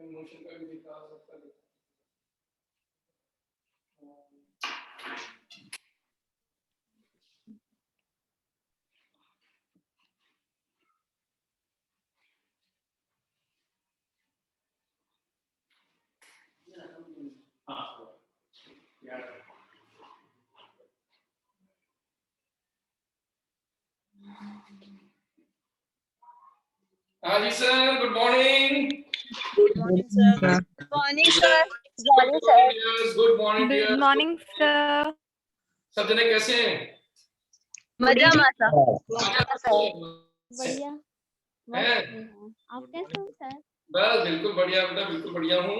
Motion का भी दिखा सकता है। हाँ जी sir, good morning. Good morning, sir. Good morning, sir. Good morning dears, good morning Good dears. morning, sir. सब जने कैसे हैं? मजा मासा बढ़िया। हैं? आप कैसे हो सर? बस बिल्कुल बढ़िया बेटा, बिल्कुल बढ़िया हूँ।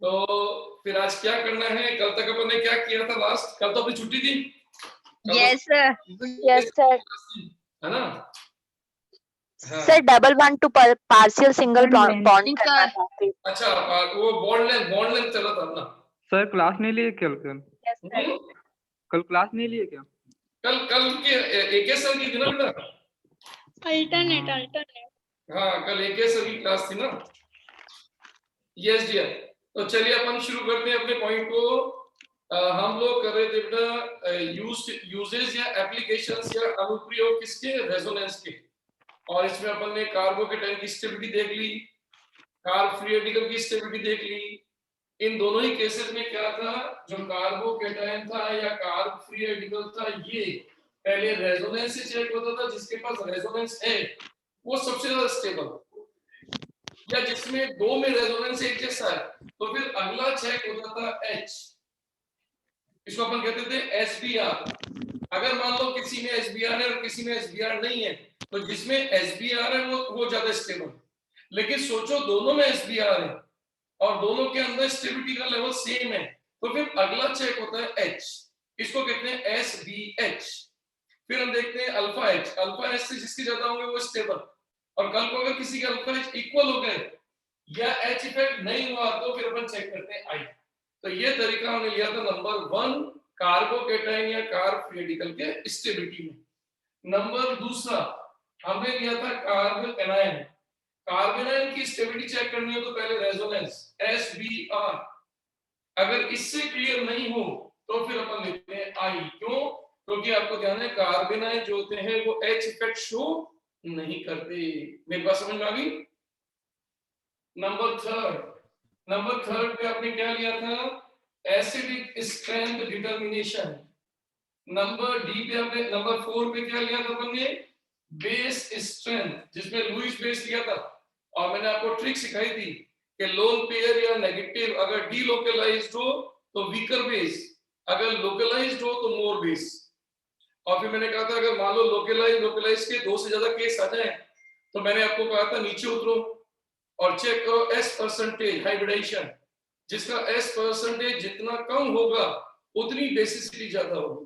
तो फिर आज क्या करना है? कल तक अपन ने क्या किया था लास्ट? कल तो अपनी छुट्टी थी। Yes sir yes sir. है ना? हाँ। Sir double one two partial single bond करना था। अच्छा, वो बॉन्ड लेंथ चला था अपना। सर क्लास नहीं लिए कल कल क्लास नहीं लिए क्या? कल के एक सर की थी ना बेटा? अल्टरनेट। हाँ, कल एक सर की क्लास थी ना? Yes dear. तो चलिए अपन शुरू करते हैं अपने पॉइंट को। हम लोग कर रहे थे बेटा यूजेस या एप्लीकेशंस या अनुप्रयोग किसके? रेजोनेंस के। और इसमें अपन ने कार्बोकेटाइन की स्टेबिलिटी देख ली, कार्ब फ्री रेडिकल की स्टेबिलिटी देख ली। इन दोनों ही केसेस में क्या था, जो कार्बोकेटाइन था या कार्ब फ्री रेडिकल था, ये पहले रेजोनेंस से चेक होता था। जिसके पास रेजोनेंस है वो सबसे ज्यादा स्टेबल, या जिसमें दो में रेजोनेंस एक जैसा है तो फिर अगला चेक होता था H। इसको अपन कहते थे SBR। अगर मान लो किसी में SBR है और किसी में SBR नहीं है तो जिसमें SBR है वो ज्यादा स्टेबल। लेकिन सोचो दोनों में SBR है और दोनों के अंदर स्टेबिलिटी का लेवल सेम है तो फिर अगला चेक होता है H। इसको कहते हैं SBH। फिर हम देखते हैं अल्फा H। अल्फा H से जिसके ज्यादा होंगे वो स्टेबल, और कल को अगर किसी के अल्फा H इक्वल हो गए या H इफेक्ट नहीं हुआ तो फिर अपन चेक करते हैं I। तो ये तरीका हमने लिया था नंबर 1 कार्बोकेटाइन या कार्ब रेडिकल के स्टेबिलिटी में। नंबर दूसरा हमने लिया था कार्ब एनायन। कार्ब एनायन की स्टेबिलिटी चेक करनी हो तो पहले रेजोनेंस SBR। अगर इससे क्लियर नहीं हो तो फिर अपन लेते हैं I। क्यों? क्योंकि आपको ध्यान है कार्ब एनायन जो होते हैं वो H इफेक्ट शो नहीं करते। मेरी बात समझ में आ गई? नंबर थर्ड पे आपने क्या लिया था? Acidic strength determination. Number D पे आपने नंबर 4 पे क्या लिया था अपन ने? बेस स्ट्रेंथ, जिसमें लुईस बेस लिया था। और मैंने आपको ट्रिक सिखाई थी कि लोन पेयर या नेगेटिव अगर डीलोकलाइज्ड हो तो वीकर बेस, अगर लोकलाइज्ड हो तो मोर बेस। और फिर मैंने कहा था अगर मान लो लोकलाइज के 2 से ज्यादा केस आ जाए तो मैंने आपको कहा था नीचे उतरो और चेक करो S परसेंटेज हाइब्रिडाइजेशन। जिसका S परसेंटेज जितना कम होगा उतनी बेसिसिटी ज्यादा होगी।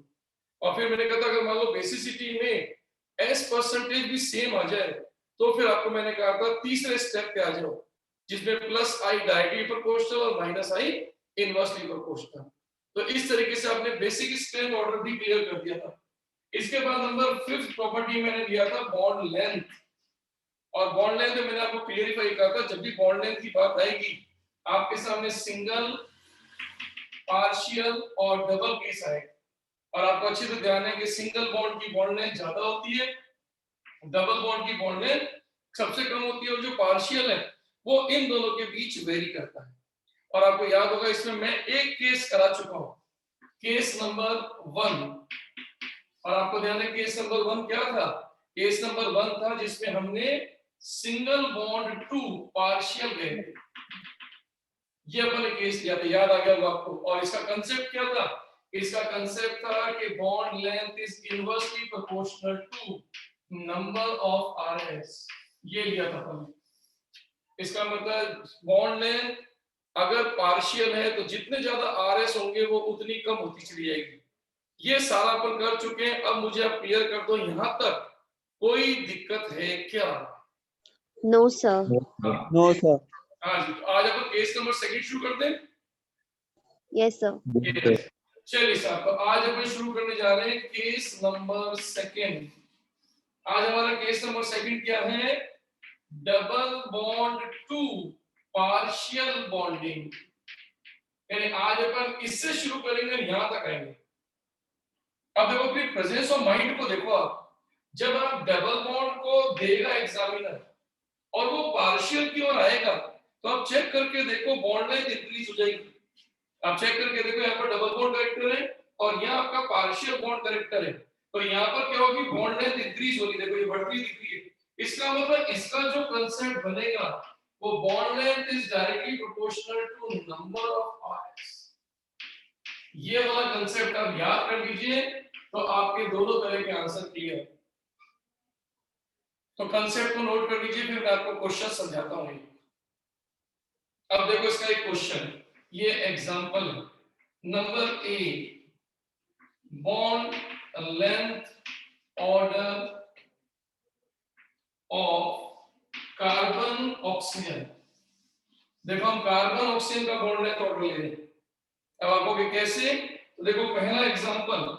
और फिर मैंने कहा था अगर मान लो बेसिसिटी में S परसेंटेज भी सेम आ जाए तो फिर आपको मैंने कहा था तीसरे स्टेप पे आ जाओ, जिसमें प्लस I डायरेक्टली प्रोपोर्शनल और माइनस I इनवर्सली प्रोपोर्शनल। तो इस तरीके से आपने बेसिक स्ट्रेंथ ऑर्डर भी क्लियर कर दिया था। इसके बाद नंबर 5 प्रॉपर्टी मैंने लिया था बॉन्ड लेंथ। और बॉन्ड लेंथ में मैंने आपको क्लियरिफाई कहा था जब भी बॉन्ड लेंथ की बात आएगी आपके सामने सिंगल, पार्शियल और डबल केस आएगा। और आपको अच्छे से ध्यान है कि सिंगल बॉन्ड की बॉन्ड लेंथ ज्यादा होती है, डबल बॉन्ड की बॉन्ड लेंथ सबसे कम होती है, और जो पार्शियल है वो इन दोनों के बीच वेरी करता है। और आपको याद होगा इसमें मैं एक केस करा चुका हूं, केस नंबर 1। और आपको ध्यान है केस नंबर 1 क्या था? केस नंबर 1 था जिसमें हमने सिंगल बॉन्ड टू पार्शियल गए थे। ये अपन ने केस लिया था, याद आ गया होगा आपको। और इसका कांसेप्ट क्या था? इसका कांसेप्ट था कि bond length is inversely proportional to number of RS. ये लिया था अपन। इसका मतलब बॉन्ड लेंथ अगर पार्शियल है तो जितने ज्यादा आरएस होंगे वो उतनी कम होती चली जाएगी। ये सारा अपन कर चुके हैं। अब मुझे आप क्लियर कर दो यहां तक कोई दिक्कत है क्या? No sir. No, sir. हाँ जी, तो आज अपन केस नंबर 2 शुरू करते हैं। Yes sir. चलिए साहब, तो आज अपन शुरू करने जा रहे हैं केस नंबर 2। आज हमारा केस नंबर 2 क्या है? Double bond to partial bonding, यानी आज अपन इससे शुरू करेंगे, यहां तक आएंगे। अब देखो फिर प्रेजेंस ऑफ माइंड को देखो आप, जब आप डबल बॉन्ड को देगा एग्जामिनर और वो पार्शियल की ओर आएगा, तो आप चेक करके देखो बॉन्ड लेंथ इंक्रीज हो जाएगी। आप चेक करके देखो यहाँ पर डबल बॉन्ड कैरेक्टर है और यहाँ आपका पार्शियल बॉन्ड कैरेक्टर है, तो यहाँ पर क्या होगी, बॉन्ड लेंथ इंक्रीज होगी। देखो ये बढ़ती दिख रही है, इसका मतलब इसका जो कंसेप्ट बनेगा वो bond length is directly proportional to number of arcs. ये वाला कंसेप्ट आप याद कर लीजिए, तो आपके दोनों तरह के आंसर क्लियर। तो कंसेप्ट को नोट कर लीजिए, फिर मैं आपको क्वेश्चन समझाता हूं। अब देखो इसका एक क्वेश्चन, ये example number A, bond length order of carbon oxygen. देखो हम कार्बन ऑक्सीजन का बॉन्ड लेंथ ऑर्डर ले रहे हैं। अब आपको भी कैसे, तो देखो पहला एग्जांपल,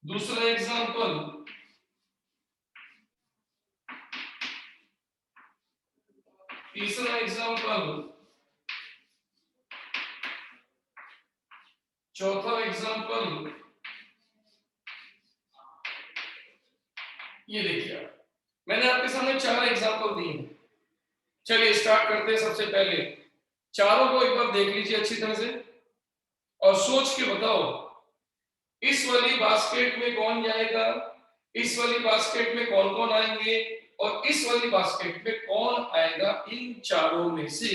दूसरा एग्जांपल, तीसरा एग्जांपल, चौथा एग्जांपल। ये देखिए मैंने आपके सामने 4 एग्जांपल दिए हैं। चलिए स्टार्ट करते हैं। सबसे पहले चारों को एक बार देख लीजिए अच्छी तरह से और सोच के बताओ, इस वाली बास्केट में कौन जाएगा, इस वाली बास्केट में कौन कौन आएंगे और इस वाली बास्केट में कौन आएगा इन चारों में से।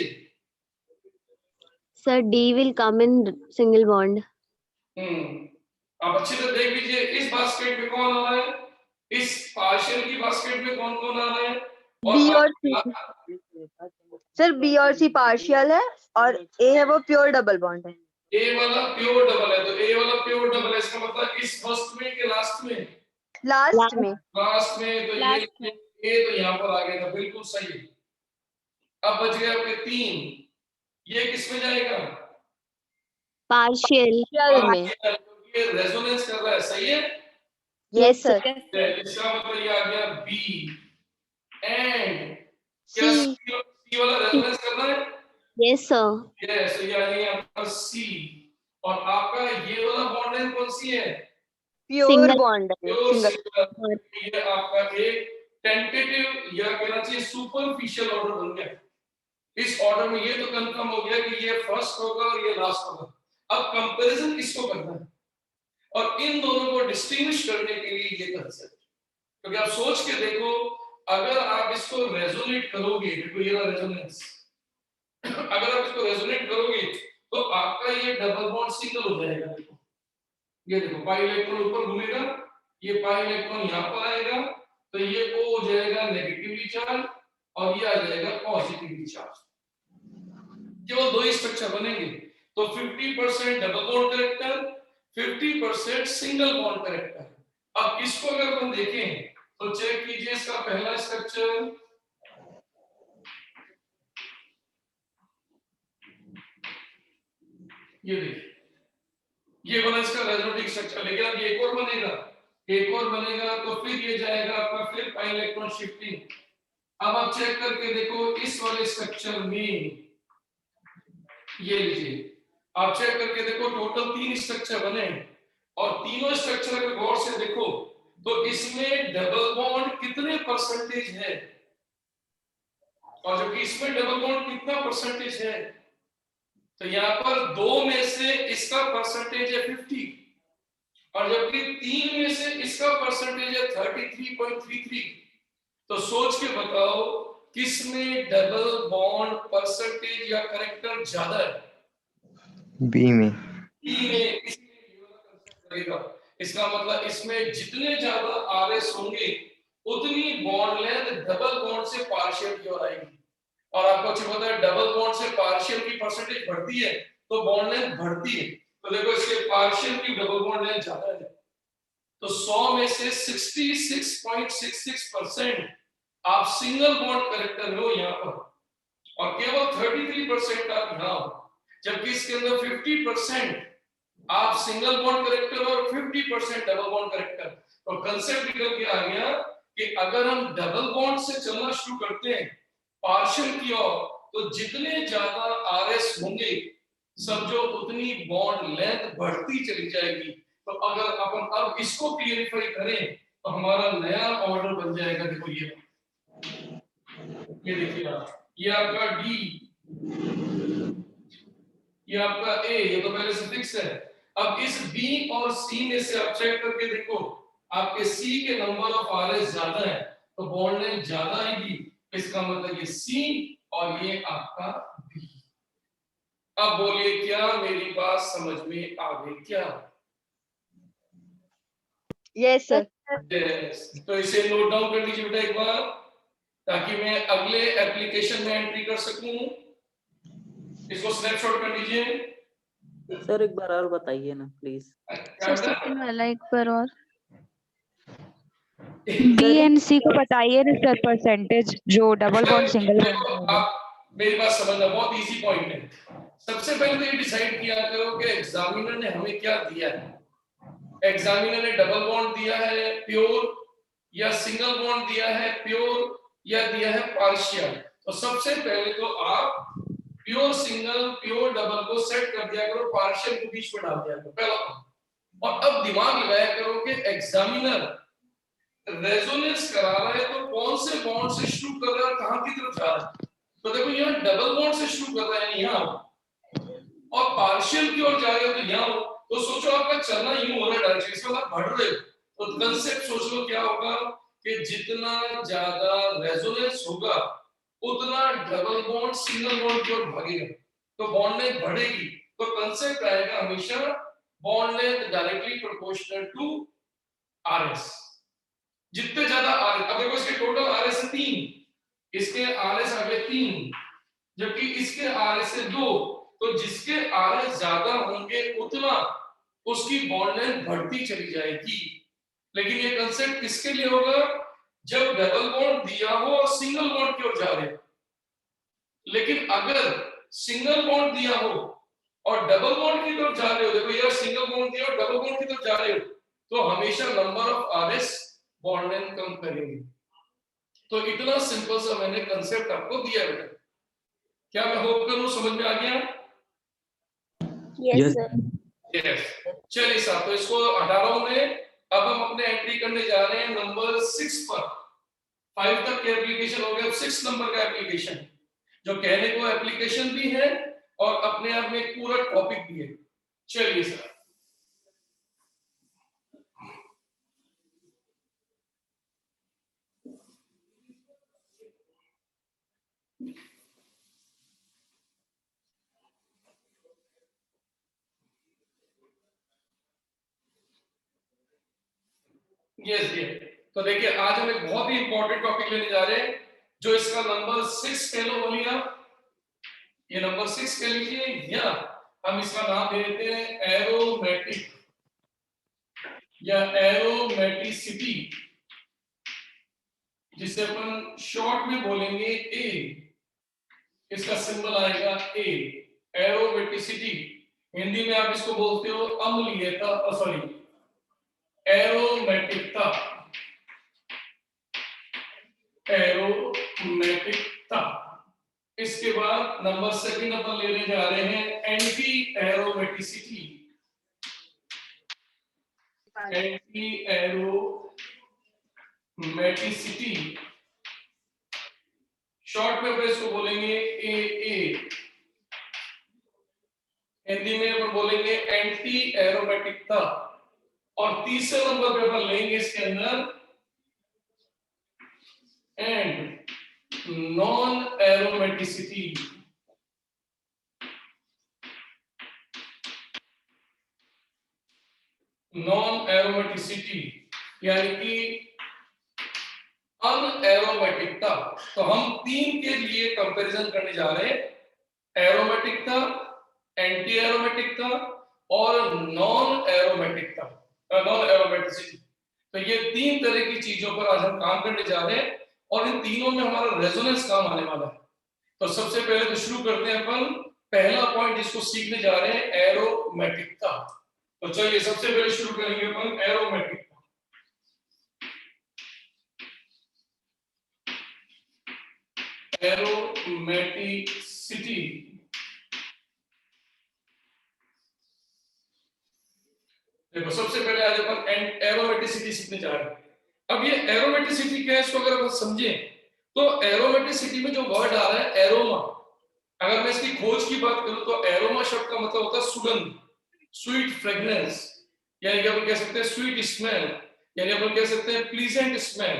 Sir, D will come in single bond. आप अच्छी तरह देख लीजिए, इस बास्केट में कौन आ रहा है, इस पार्शियल की बास्केट में कौन कौन आ रहा है, और बी और सी। सर बी और सी पार्शियल है और ए है वो प्योर डबल बॉन्ड है। ए वाला प्योर डबल है, तो ए वाला प्योर डबल है, इसका मतलब इस फर्स्ट में के लास्ट में, लास्ट में तो Last ये तो यहाँ पर आ गया था, बिल्कुल सही। अब बच गए आपके 3, ये किस में जाएगा, Partial. में। ये रेजोनेंस कर रहा है, सही है। Yes sir. इसका मतलब ये आ गया बी, एंड सी। क्या सी वाला रेजोनेंस कर रहा है, Yes, sir. यस, तो ये आ गया आपका सी। और आपका ये वाला बॉन्ड लेंथ कौन सी है, प्योर Single. बॉन्ड है, प्योर सिंगल। सिंगल। ये आपका एक टेंटेटिव या कहना चाहिए सुपरफिशियल ऑर्डर बन गया। इस ऑर्डर में ये तो कंफर्म हो गया कि ये फर्स्ट होगा और ये लास्ट होगा। अब कंपैरिजन किसको करना है और इन दोनों को डिस्टिंग्विश करने के लिए ये कंसेप्ट, क्योंकि आप सोच के देखो, अगर आप इसको रेजोनेट करोगे, देखो ये रेजोनेंस, अगर आप इसको रेजोनेट करोगे तो आपका ये डबल बॉन्ड सिंगल हो जाएगा। देखो ये देखो, पाई इलेक्ट्रॉन ऊपर घूमेगा, ये पाई इलेक्ट्रॉन यहाँ पर आएगा, तो ये O हो जाएगा नेगेटिवली चार्ज और ये आ जाएगा पॉजिटिवली चार्ज। केवल 2 ही स्ट्रक्चर बनेंगे, तो 50% double bond character, 50% single bond character. अब इसको अगर हम देखें तो चेक कीजिए, इसका पहला स्ट्रक्चर, ये देखिए, ये बना इसका रेजोनेटिंग स्ट्रक्चर। लेकिन अब ये एक और बनेगा, तो फिर ये जाएगा आपका फिर पाई इलेक्ट्रॉन शिफ्टिंग। अब आप चेक करके देखो, इस वाले स्ट्रक्चर में ये लीजिए, आप चेक करके देखो, टोटल 3 स्ट्रक्चर बने और तीनों स्ट्रक्चर अगर गौर से देखो तो इसमें डबल बॉन्ड कितने परसेंटेज है, और जबकि इसमें डबल बॉन्ड कितना परसेंटेज है, तो यहाँ पर 2 में से इसका परसेंटेज है 50 और जबकि 3 में से इसका परसेंटेज है 33.33। तो सोच के बताओ किसमें डबल बॉन्ड परसेंटेज या कैरेक्टर ज्यादा है, बी में। इसका मतलब इसमें जितने ज्यादा आरएस होंगे उतनी बॉन्ड लेंथ डबल बॉन्ड से पार्शियल की ओर आएगी। और आपको अच्छी पता है डबल बॉन्ड से पार्शियल की परसेंटेज बढ़ती है तो बॉन्ड लेंथ बढ़ती है। तो देखो इसके पार्शियल की डबल बॉन्ड लेंथ ज्यादा है, तो 100 में से 66.66% आप सिंगल बॉन्ड कैरेक्टर में हो यहाँ पर, और केवल 33% आप यहाँ हो, जबकि इसके अंदर 50% आप सिंगल बॉन्ड कैरेक्टर और 50% डबल बॉन्ड कैरेक्टर। तो कंसेप्ट निकल के आ गया कि कि अगर हम डबल बॉन्ड से चलना शुरू करते हैं पार्शियल की ओर, तो जितने ज्यादा आरएस होंगे समझो उतनी बॉन्ड लेंथ बढ़ती चली जाएगी। तो अगर अपन अब इसको क्लियरिफाई करें तो हमारा नया ऑर्डर बन जाएगा। देखो ये देखिए आप, ये आपका डी, ये आपका ए, ये तो पहले से फिक्स है। अब इस बी और सी में से आप चेक करके देखो, आपके सी के नंबर ऑफ आरएस ज्यादा है तो बॉन्ड लेंथ ज्यादा आएगी, इसका मतलब ये सी और ये आपका बी। अब बोलिए क्या मेरी बात समझ में आ गई क्या? Yes sir. यस, तो इसे नोट डाउन कर लीजिए बेटा एक बार, ताकि मैं अगले एप्लीकेशन में एंट्री कर सकूं। इसको स्नैपशॉट कर लीजिए। सर एक बार और बताइए ना प्लीज। सर सेकंड वाला एक बार और बी एंड सी को बताइए ना सर, परसेंटेज जो डबल बॉन्ड सिंगल बॉन्ड। आप मेरी बात समझना, बहुत इजी पॉइंट है। सबसे पहले तो ये डिसाइड किया करो कि एग्जामिनर ने हमें क्या दिया है। एग्जामिनर ने डबल बॉन्ड दिया है प्योर, या सिंगल बॉन्ड दिया है प्योर, या दिया है पार्शियल। तो सबसे पहले तो आप प्योर सिंगल प्योर डबल को सेट कर दिया करो, पार्शियल को बीच में डाल दिया करो पहला। और अब दिमाग लगाया करो कि एग्जामिनर रेजोनेंस करा रहा है तो कौन से बॉन्ड से शुरू कर रहा है, कहां की तरफ जा रहा है। तो देखो यहाँ डबल बॉन्ड से शुरू कर रहा है यहाँ, और पार्शियल की ओर जा रहे हो तो यहाँ। तो सोचो आपका चलना यूं हो रहा है डायरेक्शन, इसका मतलब बढ़ रहे हो। तो कंसेप्ट सोच लो क्या होगा कि जितना ज्यादा रेजोनेंस होगा उतना डबल बॉन्ड सिंगल बॉन्ड की ओर भागेगा, तो बॉन्ड लेंथ बढ़ेगी। तो कंसेप्ट आएगा हमेशा bond length directly proportional to RS. जितने ज्यादा आरएस, अब देखो इसके टोटल आरएस है 3, इसके आरएस आ गए 3, जबकि इसके आरएस से 2। तो जिसके आरएस ज्यादा होंगे उतना उसकी बॉन्ड लेंथ बढ़ती चली जाएगी। लेकिन ये कंसेप्ट किसके लिए होगा? जब डबल बॉन्ड दिया हो और सिंगल बॉन्ड की ओर जा रहे हो। लेकिन अगर सिंगल बॉन्ड दिया हो और डबल बॉन्ड की तरफ जा रहे हो, देखो यार सिंगल बॉन्ड दिया और डबल बॉन्ड की तरफ जा रहे हो, तो हमेशा number of RS bond length कम करेंगे। तो इतना सिंपल सा मैंने कंसेप्ट आपको दिया बेटा। क्या मैं होप करूं समझ में आ गया? Yes sir. यस, चलिए साहब, तो इसको हटा रहा हूं मैं। अब हम अपने एंट्री करने जा रहे हैं नंबर 6 पर। 5 तक के एप्लीकेशन हो गया, अब 6 नंबर का एप्लीकेशन, जो कहने को एप्लीकेशन भी है और अपने आप में एक पूरा टॉपिक भी है। चलिए सर, यस ये तो देखिए आज हम एक बहुत ही इंपॉर्टेंट टॉपिक लेने जा रहे हैं, जो इसका नंबर 6 कह लो। बोलिए आप, ये नंबर 6 कह लीजिए, या हम इसका नाम दे देते हैं एरोमेटिक या एरोमेटिसिटी, जिसे अपन शॉर्ट में बोलेंगे ए। इसका सिंबल आएगा ए, एरोमेटिसिटी। हिंदी में आप इसको बोलते हो अम्लीयता, सॉरी एरोमेटिकता, एरोमेटिकता। इसके बाद नंबर 2 अपन लेने जा रहे हैं anti aromaticity, anti aromaticity. Short में इसको बोलेंगे ए ए, हिंदी में अपन बोलेंगे एंटी एरोमेटिकता। और तीसरे नंबर पे अपन लेंगे इसके अंदर and non aromaticity. Non aromaticity यानी कि अनएरोमेटिकता। तो हम 3 के लिए कंपैरिजन करने जा रहे हैं, एरोमेटिकता, एंटी एरोमेटिकता और नॉन एरोमेटिकता, नॉन एरोमेटिसिटी। तो ये 3 तरह की चीजों पर आज हम काम करने जा रहे हैं और इन तीनों में हमारा रेजोनेंस काम आने वाला है। तो सबसे पहले तो शुरू करते हैं अपन पहला पॉइंट जिसको सीखने जा रहे हैं, एरोमेटिकता। तो चलिए सबसे पहले शुरू करेंगे अपन एरोमेटिकता। एरोमेटिसिटी देखो सबसे पहले आज अपन एरोमेटिसिटी सीखने जा रहे हैं। अब ये एरोमेटिसिटी क्या है इसको अगर आप समझें तो एरोमेटिसिटी में जो वर्ड आ रहा है एरोमा, अगर मैं इसकी खोज की बात करूं तो एरोमा शब्द का मतलब होता है सुगंध, स्वीट फ्रेग्रेंस, यानी कि अपन कह सकते हैं स्वीट स्मेल, यानी अपन कह सकते हैं प्लीजेंट स्मेल।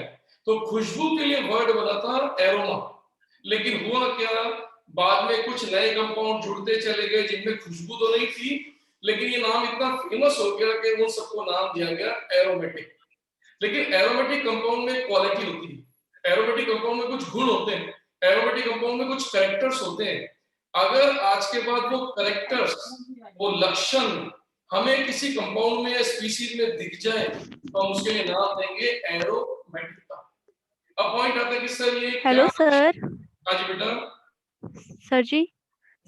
तो खुशबू के लिए वर्ड बना था एरोमा, लेकिन हुआ क्या, बाद में कुछ नए कंपाउंड जुड़ते चले गए जिनमें खुशबू तो नहीं थी, लेकिन ये नाम इतना फेमस हो गया कि उन सबको नाम दिया गया एरोमेटिक। लेकिन एरोमेटिक कंपाउंड में क्वालिटी होती है, एरोमेटिक कंपाउंड में कुछ गुण होते हैं, एरोमेटिक कंपाउंड में कुछ कैरेक्टर्स होते हैं। अगर आज के बाद वो कैरेक्टर्स, वो लक्षण हमें किसी कंपाउंड में या स्पीशीज में दिख जाए तो हम उसके लिए नाम देंगे एरोमेटिक का। अब पॉइंट आता है कि सर ये हेलो सर। हाँ जी बेटा।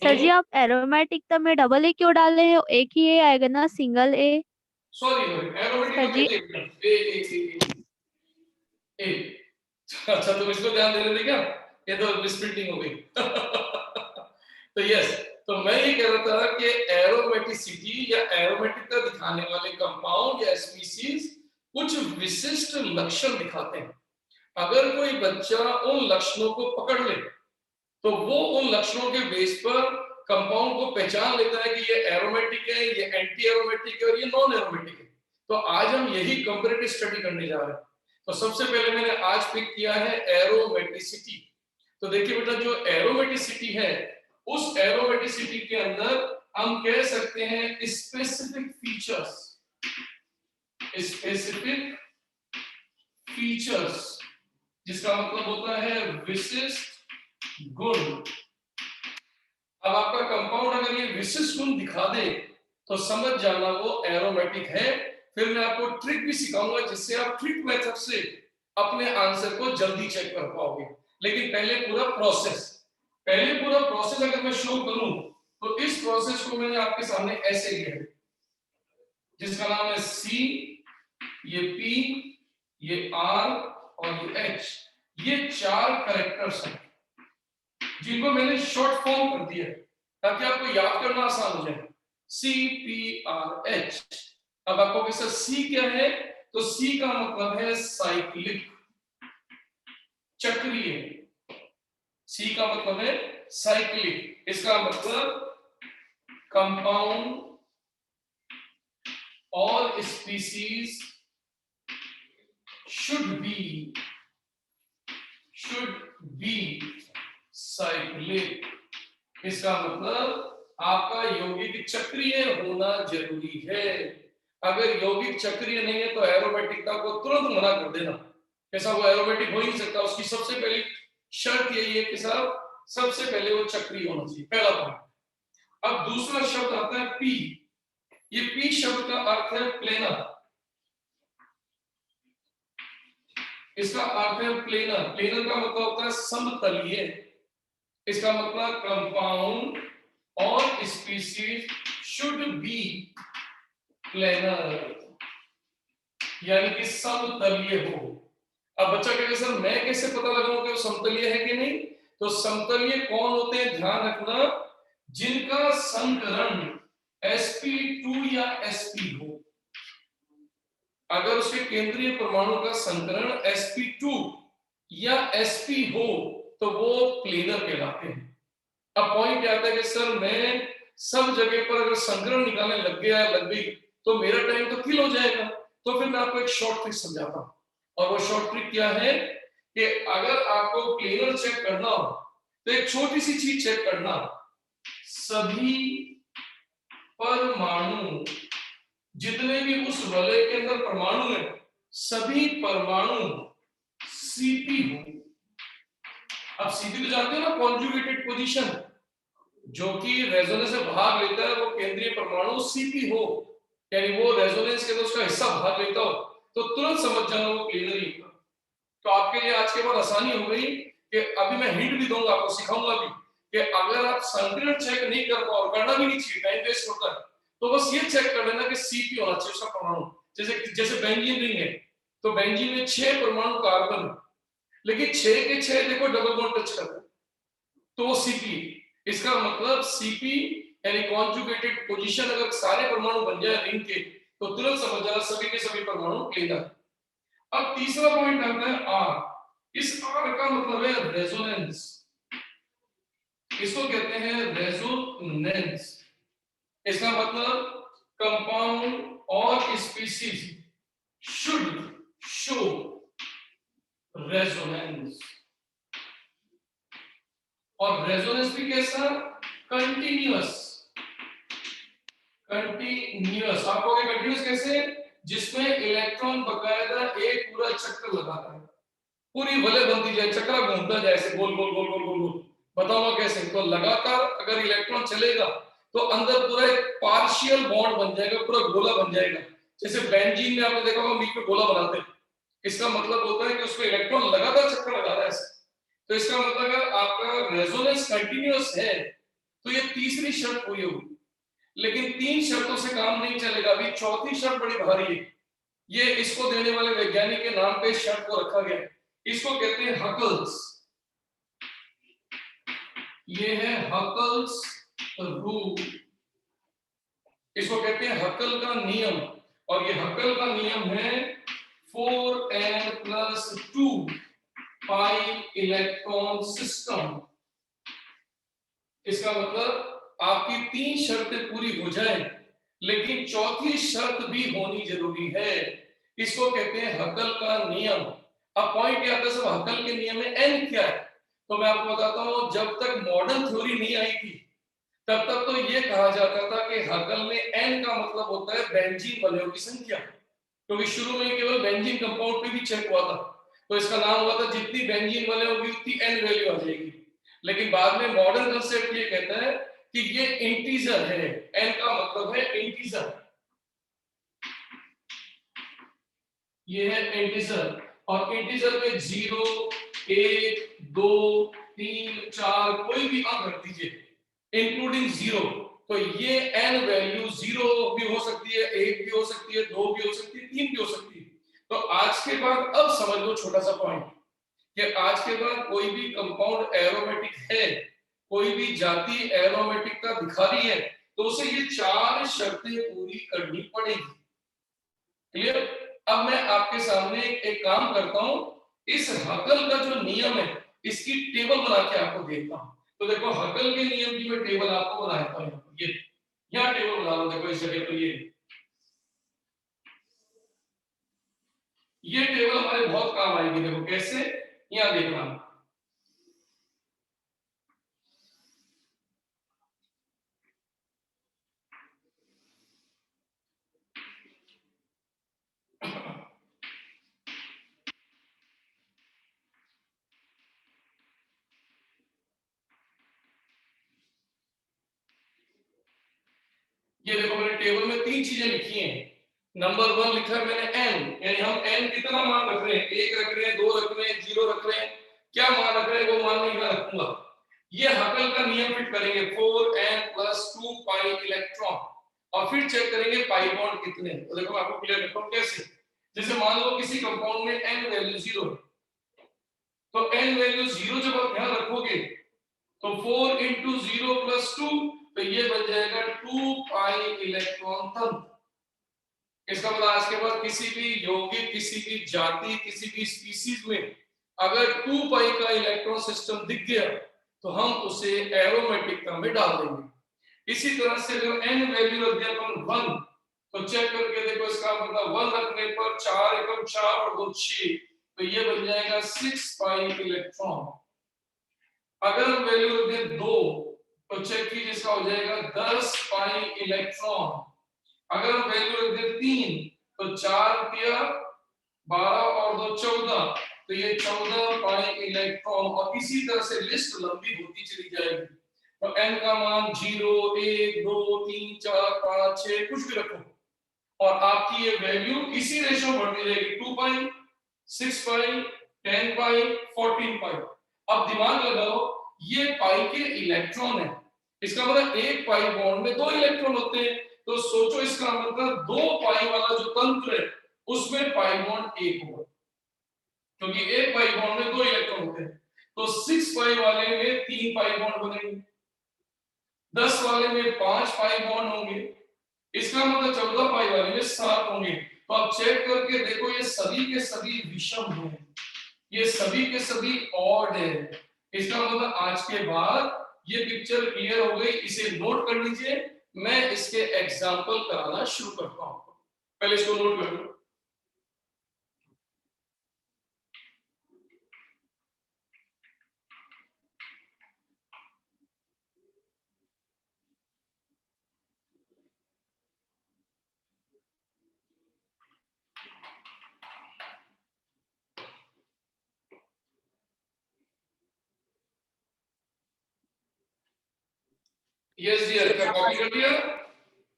सर जी आप एरोमेटिक में डबल ए क्यों डाल रहे हो? एक ही ए आएगा ना, सिंगल ए। सॉरी एरोमेटिक ए अच्छा तुम इसको ध्यान दे रहे थे क्या? ये तो मिसप्रिंटिंग हो गई तो यस, तो मैं ये कह रहा था कि एरोमेटिसिटी या एरोमेटिक का दिखाने वाले कंपाउंड या स्पीशीज कुछ विशिष्ट लक्षण दिखाते हैं। अगर कोई बच्चा उन लक्षणों को पकड़ ले तो वो उन लक्षणों के बेस पर कंपाउंड को पहचान लेता है कि ये एरोमेटिक है, ये एंटी एरोमेटिक है और ये नॉन एरोमेटिक है। तो आज हम यही कंपैरेटिव स्टडी करने जा रहे हैं। तो सबसे पहले मैंने आज पिक किया है एरोमेटिसिटी। तो देखिए बेटा, जो एरोमेटिसिटी है उस एरोमेटिसिटी के अंदर हम कह सकते हैं स्पेसिफिक फीचर्स, जिसका मतलब होता है विशिष्ट गुण। अब आपका कंपाउंड अगर ये विशिष्ट गुण दिखा दे तो समझ जाना वो एरोमेटिक है। फिर मैं आपको ट्रिक भी सिखाऊंगा जिससे आप ट्रिक मेथड से अपने आंसर को जल्दी चेक कर पाओगे। लेकिन पहले पूरा प्रोसेस अगर मैं शो करूं तो इस प्रोसेस को मैंने आपके सामने ऐसे लिया है, जिसका नाम है सी, ये पी, ये आर और ये एच। ये 4 कैरेक्टर्स हैं जिनको मैंने शॉर्ट फॉर्म कर दिया है ताकि आपको याद करना आसान हो जाए। C P R H. अब आपको कैसा सी क्या है, तो सी का मतलब है साइक्लिक, चक्रीय। सी का मतलब है साइक्लिक, इसका मतलब कंपाउंड और स्पीसीज should be cyclic। इसका मतलब आपका यौगिक चक्रीय होना जरूरी है। अगर यौगिक चक्रीय नहीं है तो एरोमेटिकता को तुरंत मना कर देना, कैसा वो एरोमेटिक हो ही नहीं सकता। उसकी सबसे पहली शर्त यही है कि साहब सबसे पहले वो चक्रीय होना चाहिए, पहला पॉइंट। अब दूसरा शब्द आता है पी। ये पी शब्द का अर्थ है प्लेनर। इसका अर्थ है प्लेनर। प्लेनर का मतलब होता है समतलीय। इसका मतलब कंपाउंड और स्पीशीज शुड बी प्लेनर, यानी कि समतलीय हो। अब बच्चा कहेगा सर मैं कैसे पता लगाऊं कि वो समतलीय है कि नहीं? तो समतलीय कौन होते हैं, ध्यान रखना, जिनका संकरण sp2 या sp हो। अगर उसके केंद्रीय परमाणु का संकरण sp2 या sp हो तो वो प्लेनर कहलाते हैं। अब पॉइंट आता है कि सर मैं सब जगह पर अगर संकरण निकालने लग गई तो मेरा टाइम तो किल हो जाएगा। तो फिर मैं आपको एक शॉर्ट ट्रिक समझाता हूं, और वो शॉर्ट ट्रिक क्या है कि अगर आपको प्लेनर चेक करना हो तो एक छोटी सी चीज चेक करना, सभी परमाणु जितने भी उस वलय के अंदर परमाणु है सभी परमाणु Cp हो। अब Cp तो जानते हो ना, कॉन्जुगेटेड पोजीशन, जो कि रेजोनेंस में भाग लेता है वो केंद्रीय परमाणु Cp हो, यानी वो रेजोनेंस के अंदर उसका हिस्सा भाग लेता हो, तो तुरंत समझ जाना वो प्लेनर ही होगा। तो आपके लिए आज के बाद आसानी हो गई कि अभी मैं हिंट भी दूंगा, आपको सिखाऊंगा भी कि अगर आप संकरण चेक नहीं कर पाओ, करना भी नहीं चाहिए, टाइम वेस्ट होता है, तो बस ये चेक कर लेना कि Cp होना चाहिए उसका परमाणु। जैसे बेंजीन रिंग है तो बेंजीन में 6 परमाणु कार्बन, लेकिन 6 के 6 देखो डबल बॉन्ड टच करते हैं। तो वो Cp। इसका मतलब Cp यानी कॉन्जुगेटेड पोजीशन अगर सारे परमाणु बन जाए रिंग के तो तुरंत समझ जाना सभी के सभी परमाणु लेगा। अब तीसरा पॉइंट आता है R। इस R का मतलब है रेजोनेंस। इसको कहते हैं रेजोनेंस। इसका मतलब कंपाउंड और स्पीशीज should show resonance। और रेजोनेंस भी कैसा? कंटिन्यूअस। कंटिन्यूअस आप कहोगे कंटिन्यूअस कैसे? जिसमें इलेक्ट्रॉन बकायदा एक पूरा चक्कर लगाता है, पूरी वलय बनती जाए, चक्रा घूमता जाए ऐसे गोल गोल गोल गोल गोल गोल। बताऊंगा कैसे। तो लगातार अगर इलेक्ट्रॉन चलेगा तो अंदर पूरा एक पार्शियल बॉन्ड बन जाएगा, पूरा गोला बन जाएगा। जैसे बेंजीन में आपने देखा होगा बीच में गोला बनाते हैं। इसका मतलब होता है कि उसमें इलेक्ट्रॉन लगातार चक्कर लगा रहा है ऐसे। तो इसका मतलब अगर आपका रेजोनेंस कंटिन्यूअस है तो ये तीसरी शर्त पूरी होगी। लेकिन तीन शर्तों से काम नहीं चलेगा। अभी चौथी शर्त बड़ी भारी है। ये इसको देने वाले वैज्ञानिक के नाम पे शर्त को रखा गया। इसको कहते हैं हकल्स। ये है हकल्स रूल। इसको कहते हैं हकल का नियम। और ये हकल का नियम है 4n+2 पाई इलेक्ट्रॉन सिस्टम। इसका मतलब आपकी तीन शर्तें पूरी हो जाए लेकिन चौथी शर्त भी होनी जरूरी है। इसको कहते हैं हकल का नियम। अब पॉइंट क्या आता है, सब हकल के नियम में n क्या है? तो मैं आपको बताता हूं, जब तक मॉडर्न थ्योरी नहीं आई थी तब तक तो ये कहा जाता था कि हकल में n का मतलब होता है बेंजीन वलयों की संख्या, क्योंकि शुरू में केवल बेंजीन कंपाउंड पे भी चेक हुआ था। तो इसका नाम हुआ था जितनी बेंजीन वलय होगी उतनी n वैल्यू आ जाएगी। लेकिन बाद में मॉडर्न कांसेप्ट ये कहता है कि ये इंटीजर है। n का मतलब है इंटीजर। ये है इंटीजर। और इंटीजर में 0, 1, 2, 3, 4 कोई भी अंक रख दीजिए इंक्लूडिंग 0। तो ये n वैल्यू 0 भी हो सकती है, 1 भी हो सकती है, 2 भी हो सकती है, 3 भी हो सकती है। तो आज के बाद अब समझ लो छोटा सा पॉइंट कि आज के बाद कोई भी कंपाउंड एरोमेटिक है, कोई भी जाति एरोमेटिक का दिखा रही है तो उसे ये चार शर्तें पूरी करनी पड़ेगी। क्लियर? अब मैं आपके सामने एक काम करता हूं, इस हकल का जो नियम है इसकी टेबल बना के आपको देता हूं। तो देखो हकल के नियम की मैं टेबल आपको बनाता हूं। ये यहां टेबल बना लो। देखो इस जगह पर ये टेबल हमारे बहुत काम आएगी। देखो कैसे, यहां देखना। ये देखो मैंने टेबल में तीन चीजें लिखी हैं। नंबर 1 लिखा है मैंने n, यानी हम n कितना मान रख रहे हैं, 1 रख रहे हैं, 2 रख रहे हैं, 0 रख रहे हैं, क्या मान रख रहे हैं वो मान नहीं मैं रखूंगा। ये हकल का नियम फिट करेंगे 4n+2 पाई इलेक्ट्रॉन और फिर चेक करेंगे पाई बॉन्ड कितने। तो देखो आपको क्लियर करता हूं कैसे। जैसे मान लो किसी कंपाउंड में n वैल्यू 0 है, तो n वैल्यू 0 जब आप ध्यान रखोगे तो 4 × 0 + 2 तो ये बन जाएगा 2 पाई इलेक्ट्रॉन तंत्र। इसका मतलब आज के बाद किसी भी यौगिक, किसी भी जाति, किसी भी स्पीशीज में अगर 2 पाई का इलेक्ट्रॉन सिस्टम दिख गया तो हम उसे एरोमेटिक में डाल देंगे। इसी तरह से अगर n वैल्यू रख दिया अपन 1 तो चेक करके देखो, इसका मतलब 1 रखने पर 4 एकम 4 और 2 6 तो ये बन जाएगा 6 पाई इलेक्ट्रॉन। अगर हम वैल्यू रख दें 2 तो चेक कीजिए, इसका हो जाएगा 10 पाई इलेक्ट्रॉन। अगर हम वैल्यू रख दें 3 तो 4 दिया 12 और 2 14 तो ये 14 पाई इलेक्ट्रॉन। और इसी तरह से लिस्ट लंबी होती चली जाएगी। तो n का मान 0, 1, 2, 3, 4, 5, 6 कुछ भी रखो और आपकी ये वैल्यू इसी रेशो में बढ़ती जाएगी। 2 पाई, 6 पाई, 10 पाई, 14 पाई। अब दिमाग लगाओ, ये पाई के इलेक्ट्रॉन है, इसका मतलब एक पाई बॉन्ड में 2 इलेक्ट्रॉन होते हैं। तो सोचो इसका मतलब 2 पाई वाला जो तंत्र है उसमें पाई बॉन्ड 1 होगा, क्योंकि एक पाई बॉन्ड में 2 इलेक्ट्रॉन होते हैं। तो 6 पाई वाले में 3 पाई बॉन्ड बनेंगे, 10 वाले में 5 पाई बॉन्ड होंगे, इसका मतलब 14 पाई वाले में 7 होंगे। तो आप चेक करके देखो ये सभी के सभी विषम हैं, ये सभी के सभी ऑड है। इसका मतलब आज के बाद ये पिक्चर क्लियर हो गई, इसे नोट कर लीजिए। मैं इसके एग्जांपल कराना शुरू करता हूं, पहले इसको नोट कर लो। यस डियर, क्या कॉपी कर दिया?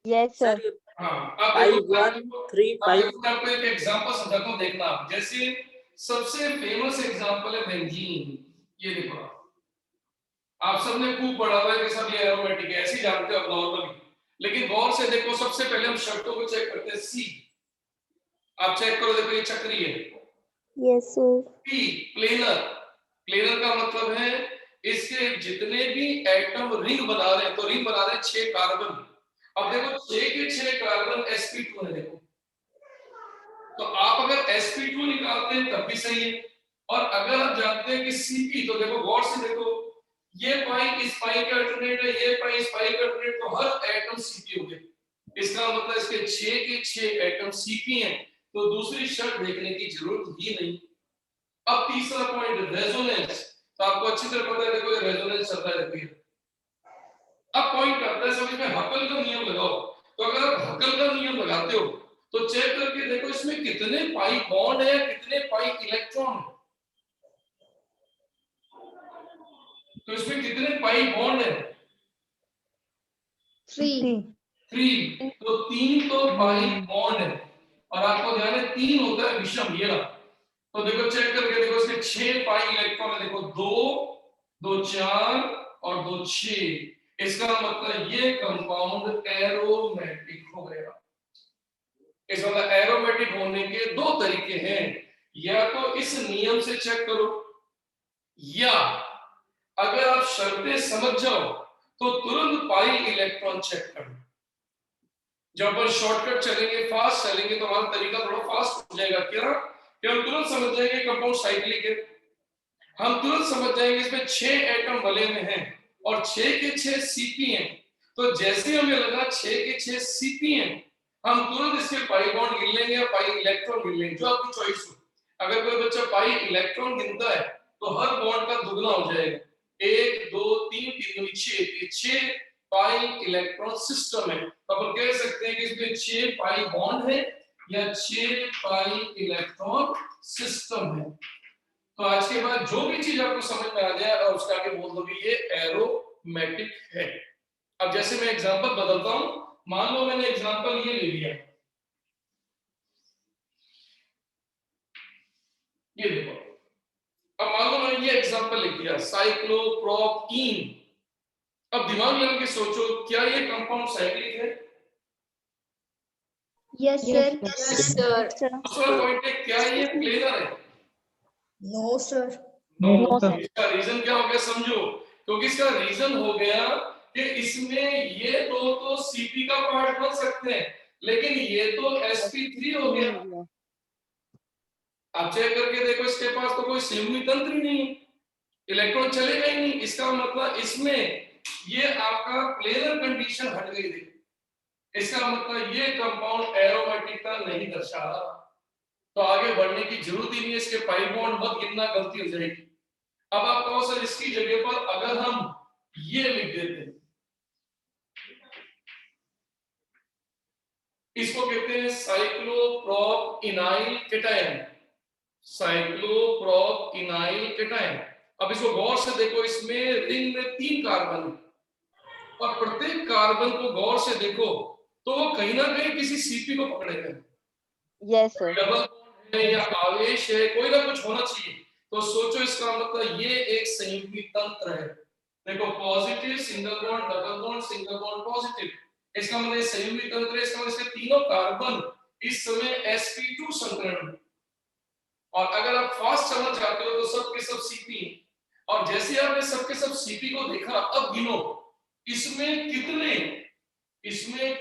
Yes sir. हाँ, अब फाइव देखो, वन थ्री फाइव। आपको एक एग्जांपल समझाता हूं, देखना आप। जैसे सबसे फेमस एग्जांपल है बेंजीन। ये देखो, आप सबने खूब पढ़ा हुआ है कि सब ये एरोमेटिक है, ऐसे ही जानते हो आप नॉर्मली, लेकिन गौर से देखो। सबसे पहले हम शर्तों को चेक करते हैं। सी, आप चेक करो, देखो ये चक्रीय है। Yes sir. P, planar. Planar का मतलब है इसके जितने भी एटम रिंग बना रहे हैं, तो रिंग बना रहे हैं 6 कार्बन। अब देखो 6 के 6 कार्बन sp2 है, देखो। तो आप अगर sp2 निकालते हैं तब भी सही है, और अगर आप जानते हैं कि cp, तो देखो गौर से देखो, ये पाई इस पाई का अल्टरनेट है, ये पाई इस पाई का अल्टरनेट, तो हर एटम cp हो गया। इसका मतलब इसके 6 के 6 एटम cp हैं, तो दूसरी शर्त देखने की जरूरत ही नहीं। अब तीसरा पॉइंट, रेजोनेंस। तो आपको अच्छी तरह पता है, देखो ये रेजोनेंस चल रहा है, देखिए। अब पॉइंट आता है सब इसमें हकल का नियम लगाओ। तो अगर आप हकल का नियम लगाते हो तो चेक करके देखो इसमें कितने पाई बॉन्ड है, कितने पाई इलेक्ट्रॉन है। तो इसमें कितने पाई बॉन्ड है? 3। तो 3 तो पाई बॉन्ड है, और आपको ध्यान है 3 होता है विषम, ये रहा। तो देखो चेक करके देखो, इसके 6 पाई इलेक्ट्रॉन है, देखो 2, 2 4 और 2 6। इसका मतलब ये कंपाउंड एरोमेटिक हो गया। इसका मतलब एरोमेटिक होने के 2 तरीके हैं, या तो इस नियम से चेक करो, या अगर आप शर्तें समझ जाओ तो तुरंत पाई इलेक्ट्रॉन चेक करो। जब अपन शॉर्टकट चलेंगे, फास्ट चलेंगे, तो हमारा तरीका थोड़ा फास्ट हो जाएगा। क्या कि हम तुरंत समझ जाएंगे कंपाउंड साइक्लिक है, हम तुरंत समझ जाएंगे इसमें 6 एटम भले में हैं और 6 के 6 सीपी हैं। तो जैसे हमें लगा 6 के 6 सीपी हैं, हम तुरंत इसके पाई बॉन्ड गिन लेंगे या पाई इलेक्ट्रॉन गिन लेंगे, जो आपकी चॉइस हो। अगर कोई बच्चा पाई इलेक्ट्रॉन गिनता है तो हर बॉन्ड का दुगना हो जाएगा, 1 2 3 3 6, 6 पाई इलेक्ट्रॉन सिस्टम है। तो अपन कह सकते हैं कि इसमें 6 पाई बॉन्ड है या 6 पाई इलेक्ट्रॉन सिस्टम है। तो आज के बाद जो भी चीज आपको समझ में आ जाए और उसका आगे बोल दो कि ये एरोमेटिक है। अब जैसे मैं एग्जांपल बदलता हूं, मान लो मैंने एग्जांपल ये ले लिया, ये देखो। अब मान लो मैंने ये एग्जांपल लिख दिया, साइक्लोप्रोपीन। अब दिमाग लगा के सोचो, क्या ये कंपाउंड साइक्लिक है? Yes sir. Yes sir. दूसरा पॉइंट है, क्या ये प्लेनर है? No sir. No sir. इसका रीजन क्या हो गया समझो, क्योंकि इसका रीजन हो गया कि इसमें ये दो तो सीपी का पार्ट बन सकते हैं, लेकिन ये तो sp3 हो गया। आप चेक करके देखो, इसके पास तो कोई संयुग्मी तंत्र ही नहीं है, इलेक्ट्रॉन चलेगा ही नहीं। इसका मतलब इसमें ये आपका प्लेनर कंडीशन हट गई थी। इसका मतलब ये कंपाउंड एरोमेटिकता नहीं दर्शा रहा, तो आगे बढ़ने की जरूरत ही नहीं है। इसके पाई बॉन्ड मत गिनना, गलती हो जाएगी। अब आप कहो सर इसकी जगह पर अगर हम ये लिख देते हैं, इसको कहते हैं साइक्लोप्रोप-इनाइल केटायन, साइक्लोप्रोप-इनाइल केटायन। अब इसको गौर से देखो, इसमें रिंग में 3 कार्बन है, और प्रत्येक कार्बन को गौर से देखो तो वो कहीं ना कहीं किसी सीपी को पकड़ेगा। Yes sir. डबल बॉन्ड है या आवेश है, कोई ना कुछ होना चाहिए। तो सोचो इसका मतलब ये एक संयुग्मी तंत्र है। देखो positive single bond, double bond, single bond, positive. इसका मतलब संयुग्मी तंत्र है। इसका मतलब इसके तीनों कार्बन इस समय sp2 संकरण। और अगर आप फास्ट चलना चाहते हो तो सब के सब सीपी। और जैसे आपने सबके सब सीपी को देखा, अब गिनो इसमें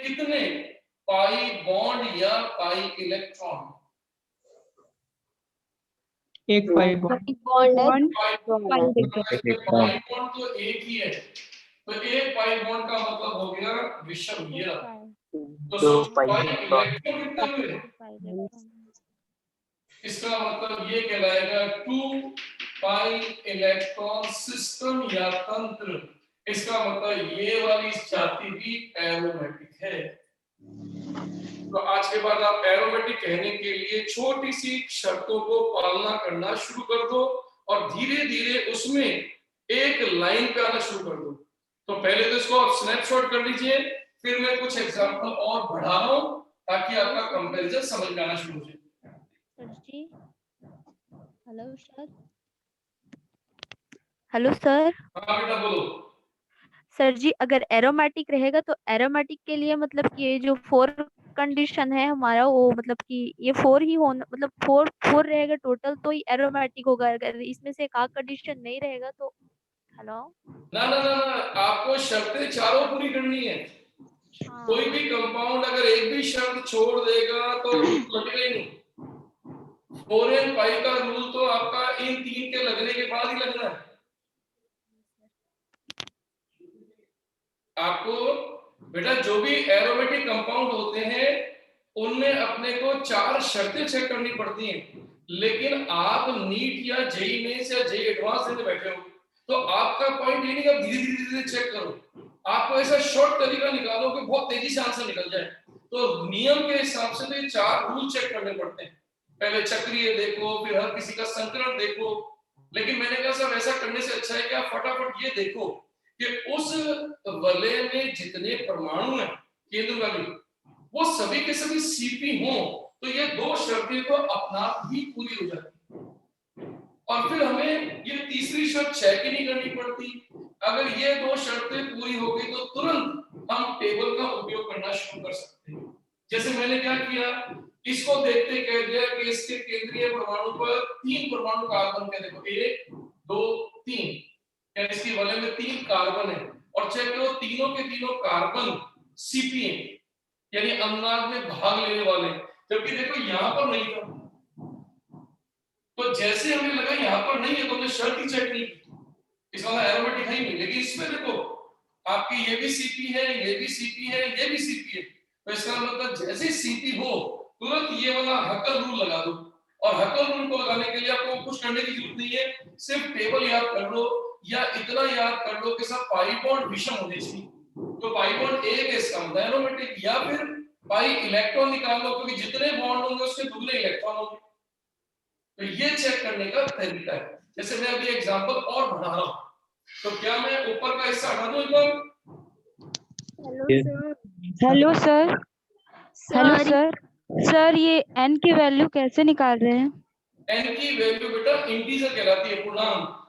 कितने पाई बॉन्ड या पाई इलेक्ट्रॉन? एक पाई बॉन्ड। बॉन्ड है। Pi electron. बॉन्ड तो एक ही है, तो एक पाई बॉन्ड का मतलब हो गया विषम ये। तो दो सोचो पाई पाई इलेक्ट्रॉन। इलेक्ट्रॉन कितने हुए? इसका मतलब ये कहलाएगा 2 पाई इलेक्ट्रॉन सिस्टम या तंत्र। इसका मतलब ये वाली जाति भी एरोमेटिक है। तो आज के बाद आप एरोमेटिक कहने के लिए छोटी सी शर्तों को पालना करना शुरू कर दो और धीरे धीरे उसमें एक लाइन पे आना शुरू कर दो। तो पहले तो इसको आप स्नैपशॉट कर लीजिए, फिर मैं कुछ एग्जांपल और बढ़ा रहा हूं ताकि आपका कंपैरिजन समझ में आना शुरू हो जाए। सर जी, हेलो सर। Hello sir. हाँ बेटा बोलो। सर जी, अगर एरोमेटिक रहेगा तो एरोमेटिक के लिए मतलब कि ये जो 4 कंडीशन है हमारा, वो मतलब कि ये 4 ही होना, मतलब 4 रहेगा टोटल तो ही एरोमेटिक होगा। अगर इसमें से एक कंडीशन नहीं रहेगा तो हेलो। ना ना ना ना, आपको शर्तें चारों पूरी करनी है। हाँ। कोई भी कंपाउंड अगर एक भी शर्त छोड़ देगा तो लगेगा ही नहीं। 4n पाई का रूल तो आपका इन 3 के लगने के बाद ही लगना है। आपको बेटा जो भी एरोमेटिक कंपाउंड होते हैं उनमें अपने को 4 शर्तें चेक करनी पड़ती हैं, लेकिन आप नीट या जेई मेंस या जेई एडवांस देने बैठे हो तो आपका पॉइंट ये नहीं कि आप धीरे धीरे चेक करो। आपको ऐसा शॉर्ट तरीका निकालो कि बहुत तेजी से आंसर निकल जाए। तो नियम के हिसाब से तो ये 4 रूल चेक करने पड़ते हैं। पहले चक्रीय देखो, फिर हर किसी का संकरण देखो। लेकिन मैंने कहा सब ऐसा करने से अच्छा है कि आप फटाफट ये देखो कि उस वलय में जितने परमाणु हैं केंद्र वाले, वो सभी के सभी सीपी हों तो ये 2 शर्तें तो अपना आप ही पूरी हो जाती है। और फिर हमें ये तीसरी शर्त चेक ही नहीं करनी पड़ती। अगर ये 2 शर्तें पूरी हो गई तो तुरंत हम टेबल का उपयोग करना शुरू कर सकते हैं। जैसे मैंने क्या किया, इसको देखते कह दिया कि इसके केंद्रीय परमाणु पर 3 परमाणु कार्बन के, देखो 1 2 3, यानी इसकी वलय में 3 कार्बन है और चेक करो तीनों के तीनों कार्बन सीपी हैं, यानी अनुनाद में भाग लेने वाले। जबकि देखो यहां पर नहीं था, तो जैसे हमें लगा यहां पर नहीं है तो हमने शर्त ही चेक नहीं की, इसका मतलब एरोमेटिक है ही नहीं। लेकिन इसमें देखो आपकी ये भी सीपी है, ये भी सीपी है, ये भी सीपी है, तो इसका मतलब जैसे सीपी हो तुरंत ये वाला हकल रूल लगा दो। और हकल रूल को लगाने के लिए आपको कुछ करने की जरूरत नहीं है, सिर्फ टेबल याद कर लो या इतना याद कर लो कि सब पाई बॉन्ड विषम होने चाहिए। तो पाई बॉन्ड एक है इसका मतलब एरोमेटिक, या फिर पाई इलेक्ट्रॉन निकाल लो क्योंकि जितने बॉन्ड होंगे उसके दुगने इलेक्ट्रॉन होंगे। तो ये चेक करने का तरीका है। जैसे मैं अभी एग्जांपल और बढ़ा रहा हूं, तो क्या मैं ऊपर का हिस्सा हटा दूं एक बार? Hello sir. Hello sir. Sir ये n की वैल्यू कैसे निकाल रहे हैं? n की वैल्यू बेटा इंटीजर कहलाती है, पूर्णांक।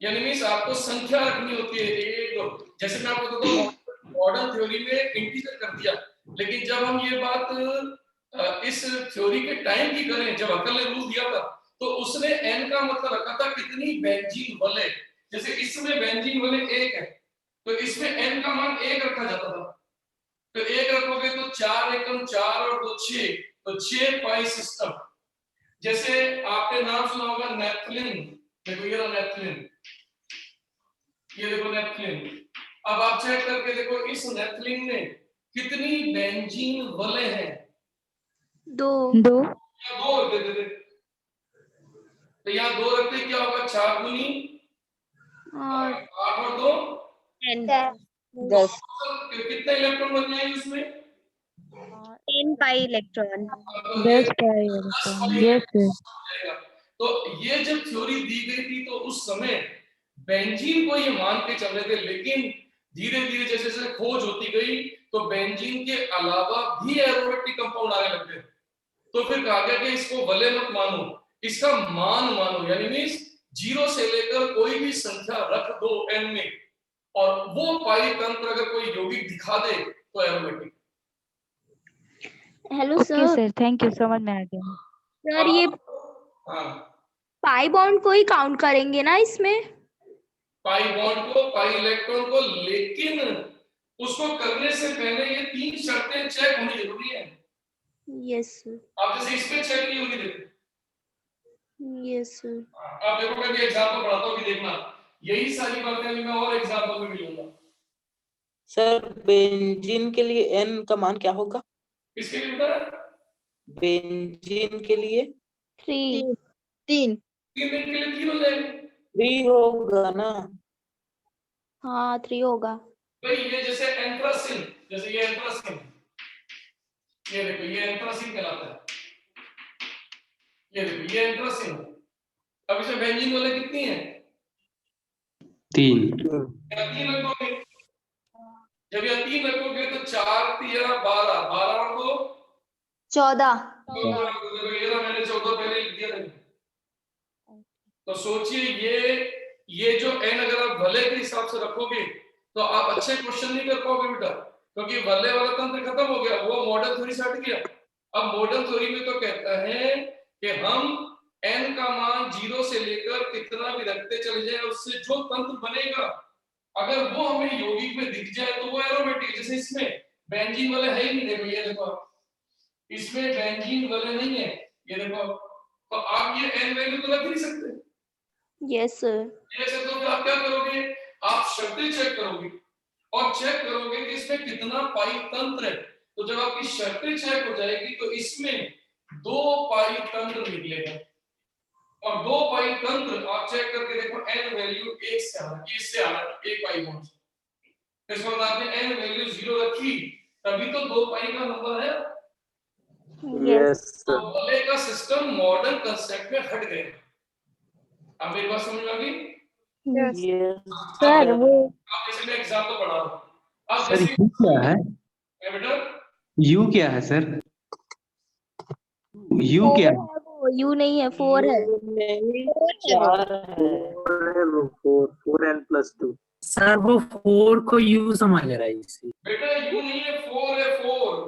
यानी मींस आपको संख्या रखनी होती है 1 2। जैसे मैं आपको बताता हूं मॉडर्न थ्योरी में इंटीजर कर दिया, लेकिन जब हम ये बात इस थ्योरी के टाइम की करें, जब हकल ने रूल दिया था तो उसने n का मतलब रखा था कितनी बेंजीन वलय। जैसे इसमें बेंजीन वलय 1 है तो इसमें n का मान 1 रखा जाता था। तो 1 रखोगे तो 4 एकम 4 और 2 6, तो 6 पाई सिस्टम। जैसे आपने नाम सुना होगा नेपथलीन, देखो ये नेपथलीन, ये देखो नेपथलीन। अब आप चेक करके देखो इस नेपथलीन में कितनी बेंजीन वलय है? 2 2 दे दे। तो यहाँ 2 रखते क्या होगा, 4 दूनी 8 और 2 10 कितने इलेक्ट्रॉन बन जाएंगे उसमें? 10 pi electron. 10 pi electron. Yes sir. तो ये जब थ्योरी दी गई थी तो उस समय बेंजीन को ये मान के चल रहे थे, लेकिन धीरे धीरे जैसे जैसे खोज होती गई तो बेंजीन के अलावा भी एरोमेटिक कंपाउंड आने लग गए। तो फिर कहा गया कि इसको वलय मत मानो, इसका मान मानो, यानी मींस 0 से लेकर कोई भी संख्या रख दो n में, और वो पाई तंत्र अगर कोई यौगिक दिखा दे तो aromatic. Hello okay sir, thank you, समझ में आ गया। सर ये हाँ पाई बॉन्ड को ही काउंट करेंगे ना इसमें? पाई बॉन्ड को, पाई इलेक्ट्रॉन को, लेकिन उसको करने से पहले ये 3 शर्तें चेक होनी जरूरी है। यस सर, आप जैसे इसमें चेक नहीं होगी, देखो यस सर। आप देखो, मैं भी एग्जांपल पढ़ाता हूँ कि देखना, यही सारी बातें अभी मैं और एग्जांपल में मिलूंगा। सर बेंजीन के लिए एन का मान क्या होगा? किसके लिए बेटा? बेंजीन के लिए 3 3 3 दिन के लिए 3 हो जाएंगे 3 होगा ना? हाँ 3 होगा। भाई ये जैसे एंथ्रासिन, जैसे ये एंथ्रासिन, ये देखो ये एंथ्रासिन कहलाता है, ये देखो ये एंथ्रासिन। अब इसमें बेंजीन वाले कितनी है? 3 3 लगोगे, जब ये 3 लगोगे तो 4 3 12, 12 और 2 14 ये ना मैंने 14 पहले लिख दिया था। तो सोचिए ये जो n अगर आप भले के हिसाब से रखोगे तो आप अच्छे क्वेश्चन नहीं कर पाओगे बेटा, क्योंकि भले वाला तंत्र खत्म हो गया, वो मॉडल थ्योरी से हट गया। अब मॉडल थ्योरी में तो कहता है कि हम n का मान 0 से लेकर कितना भी रखते चले जाए, उससे जो तंत्र बनेगा अगर वो हमें यौगिक में दिख जाए तो वो एरोमेटिक। जैसे इसमें बेंजीन वाले है ही नहीं, देखो ये देखो, इसमें बेंजीन वाले नहीं है, ये देखो, तो आप ये n वैल्यू तो रख नहीं सकते। Yes sir. ऐसे तो फिर आप क्या करोगे, आप शर्तें चेक करोगे और चेक करोगे कि इसमें कितना पाई तंत्र है। तो जब आपकी शर्तें चेक हो जाएगी तो इसमें 2 पाई तंत्र निकलेगा, और 2 पाई तंत्र आप चेक करके देखो n वैल्यू 1 से आ रहा है, इससे आ रहा है 1 पाई बॉन्ड। इसके बाद आपने n वैल्यू 0 रखी, तभी तो 2 पाई का नंबर है। यस तो भले का सिस्टम मॉडर्न कंसेप्ट में हट गया। अब मेरी बात समझ में आ गई? यस सर वो आप जैसे मैं एग्जांपल पढ़ा रहा हूं, अब सर जैसे यू क्या है? बेटा यू क्या है सर? यू क्या है? वो यू नहीं है 4 है। नहीं 4 है वो 4 n + 2। सर वो 4 को यू समझ रहा है इसे। बेटा यू नहीं है, 4 है, 4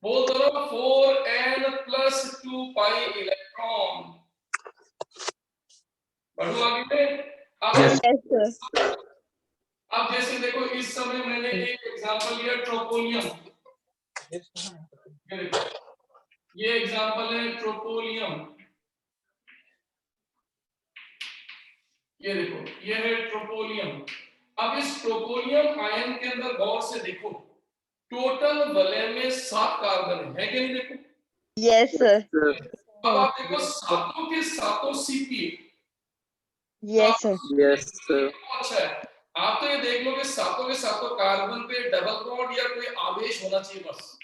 बोल दो, 4n + 2 पाई इलेक्ट्रॉन। बढ़ो आगे पे। Yes. अब जैसे देखो इस समय मैंने एक एग्जांपल लिया ट्रोपोनियम, ये देखो ये एग्जांपल है ट्रोपोनियम, ये देखो ये है ट्रोपोनियम। अब इस ट्रोपोनियम आयन के अंदर गौर से देखो, टोटल वलय में 7 कार्बन है कि नहीं? देखो यस सर, अब आप देखो सातों के सातों CP. Yes sir, yes sir. अच्छा है, आप तो ये देख लो कि सातों के सातों कार्बन पे डबल बॉन्ड या कोई आवेश होना चाहिए बस,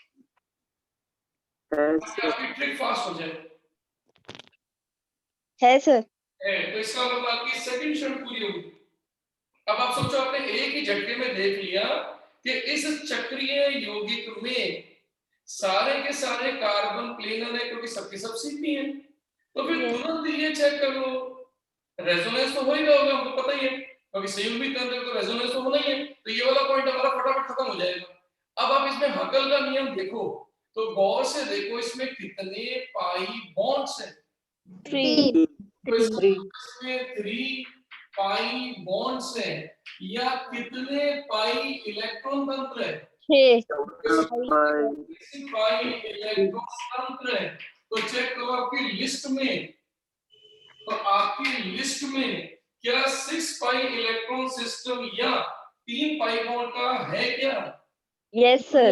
आपकी ट्रिक फास्ट हो जाए। है सर। तो इसका मतलब आपकी सेकंड शर्त पूरी होगी। अब आप सोचो, आपने एक ही झटके में देख लिया कि इस चक्रीय यौगिक में सारे के सारे कार्बन प्लेनर है, क्योंकि सबके सब सीपी हैं। तो फिर तुरंत ये चेक कर लो, रेजोनेंस तो हो ही रहा होगा, हमको पता ही है, क्योंकि संयुग्मित तंत्र तो रेजोनेंस तो होना ही है। तो ये वाला पॉइंट हमारा फटाफट खत्म हो जाएगा। अब आप इसमें हकल का नियम देखो, तो गौर से देखो इसमें कितने पाई बॉन्ड्स हैं? 3 तो इसमें 3 पाई बॉन्ड्स हैं, या कितने पाई इलेक्ट्रॉन तंत्र है? 6 पाई इलेक्ट्रॉन तंत्र है। तो चेक करो आपकी लिस्ट में, तो आपकी लिस्ट में क्या 6 पाई इलेक्ट्रॉन सिस्टम या 3 पाई बॉन्ड का है क्या? Yes sir.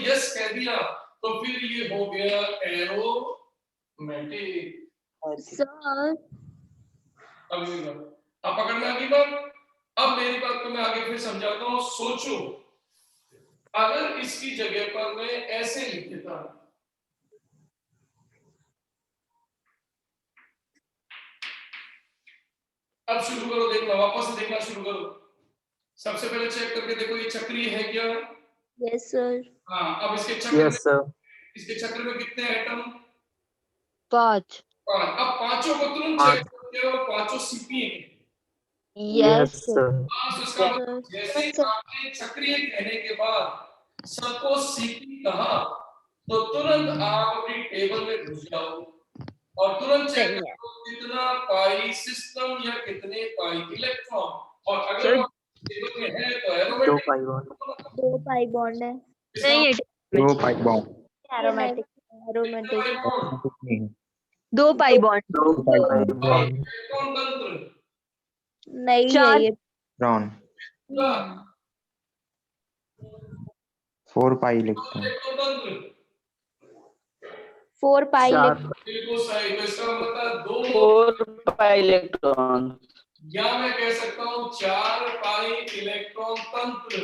यस कह दिया तो फिर ये हो गया एरोमेटिक। सर अब पकड़ना की बात। अब मेरी बात को मैं आगे फिर समझाता हूँ। सोचो अगर इसकी जगह पर मैं ऐसे लिख देता, अब शुरू करो, देखना वापस से देखना शुरू करो। सबसे पहले चेक करके देखो ये चक्रीय है क्या? Yes sir. हाँ, अब इसके चक्र यस सर। इसके चक्र में कितने एटम? 5 अब पांचों को तुरंत चेक करके वो पांचों सीपी हैं। Yes sir. इसका मतलब जैसे आपने चक्रीय कहने के बाद सबको सीपी कहा, तो तुरंत आप अपनी टेबल में घुस जाओ और तुरंत चेक करो कि कितना पाई सिस्टम या कितने पाई इलेक्ट्रॉन, और अगर सर, वो टेबल में है तो 2 aromatic pi bond. 2 pi bond है। नहीं है, 2 pi bond. Aromatic aromatic 2 pi bond, 2 pi bond. Electron तंत्र नहीं है चार- ये। Electron. का 4 pi electron. इलेक्ट्रॉन तंत्र 4 पाई 4 बिल्कुल सही। तो इसका मतलब 2 4 pi electron. या मैं कह सकता हूँ 4 पाई इलेक्ट्रॉन तंत्र।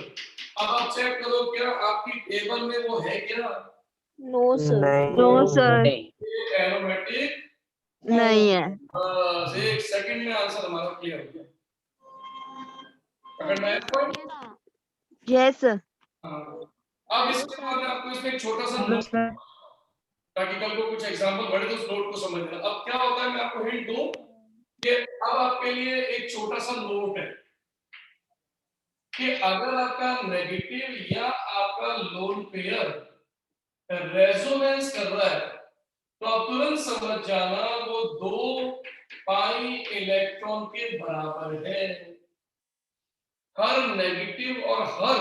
अब आप चेक करो क्या आपकी टेबल में वो है क्या? No sir. No sir, aromatic नहीं है। बस 1 सेकंड में आंसर हमारा क्लियर हो गया। पकड़ना है पॉइंट? Yes sir. हाँ। अब इसके बाद मैं आपको इसमें एक छोटा सा नोट, ताकि कल को कुछ एग्जांपल बढ़े तो उस नोट को समझ लेना। अब क्या होता है, मैं आपको हिंट दूं कि अब आपके लिए एक छोटा सा नोट है कि अगर आपका नेगेटिव या आपका लोन पेयर रेजोनेंस कर रहा है तो आप तुरंत समझ जाना वो 2 पाई इलेक्ट्रॉन के बराबर है। हर नेगेटिव और हर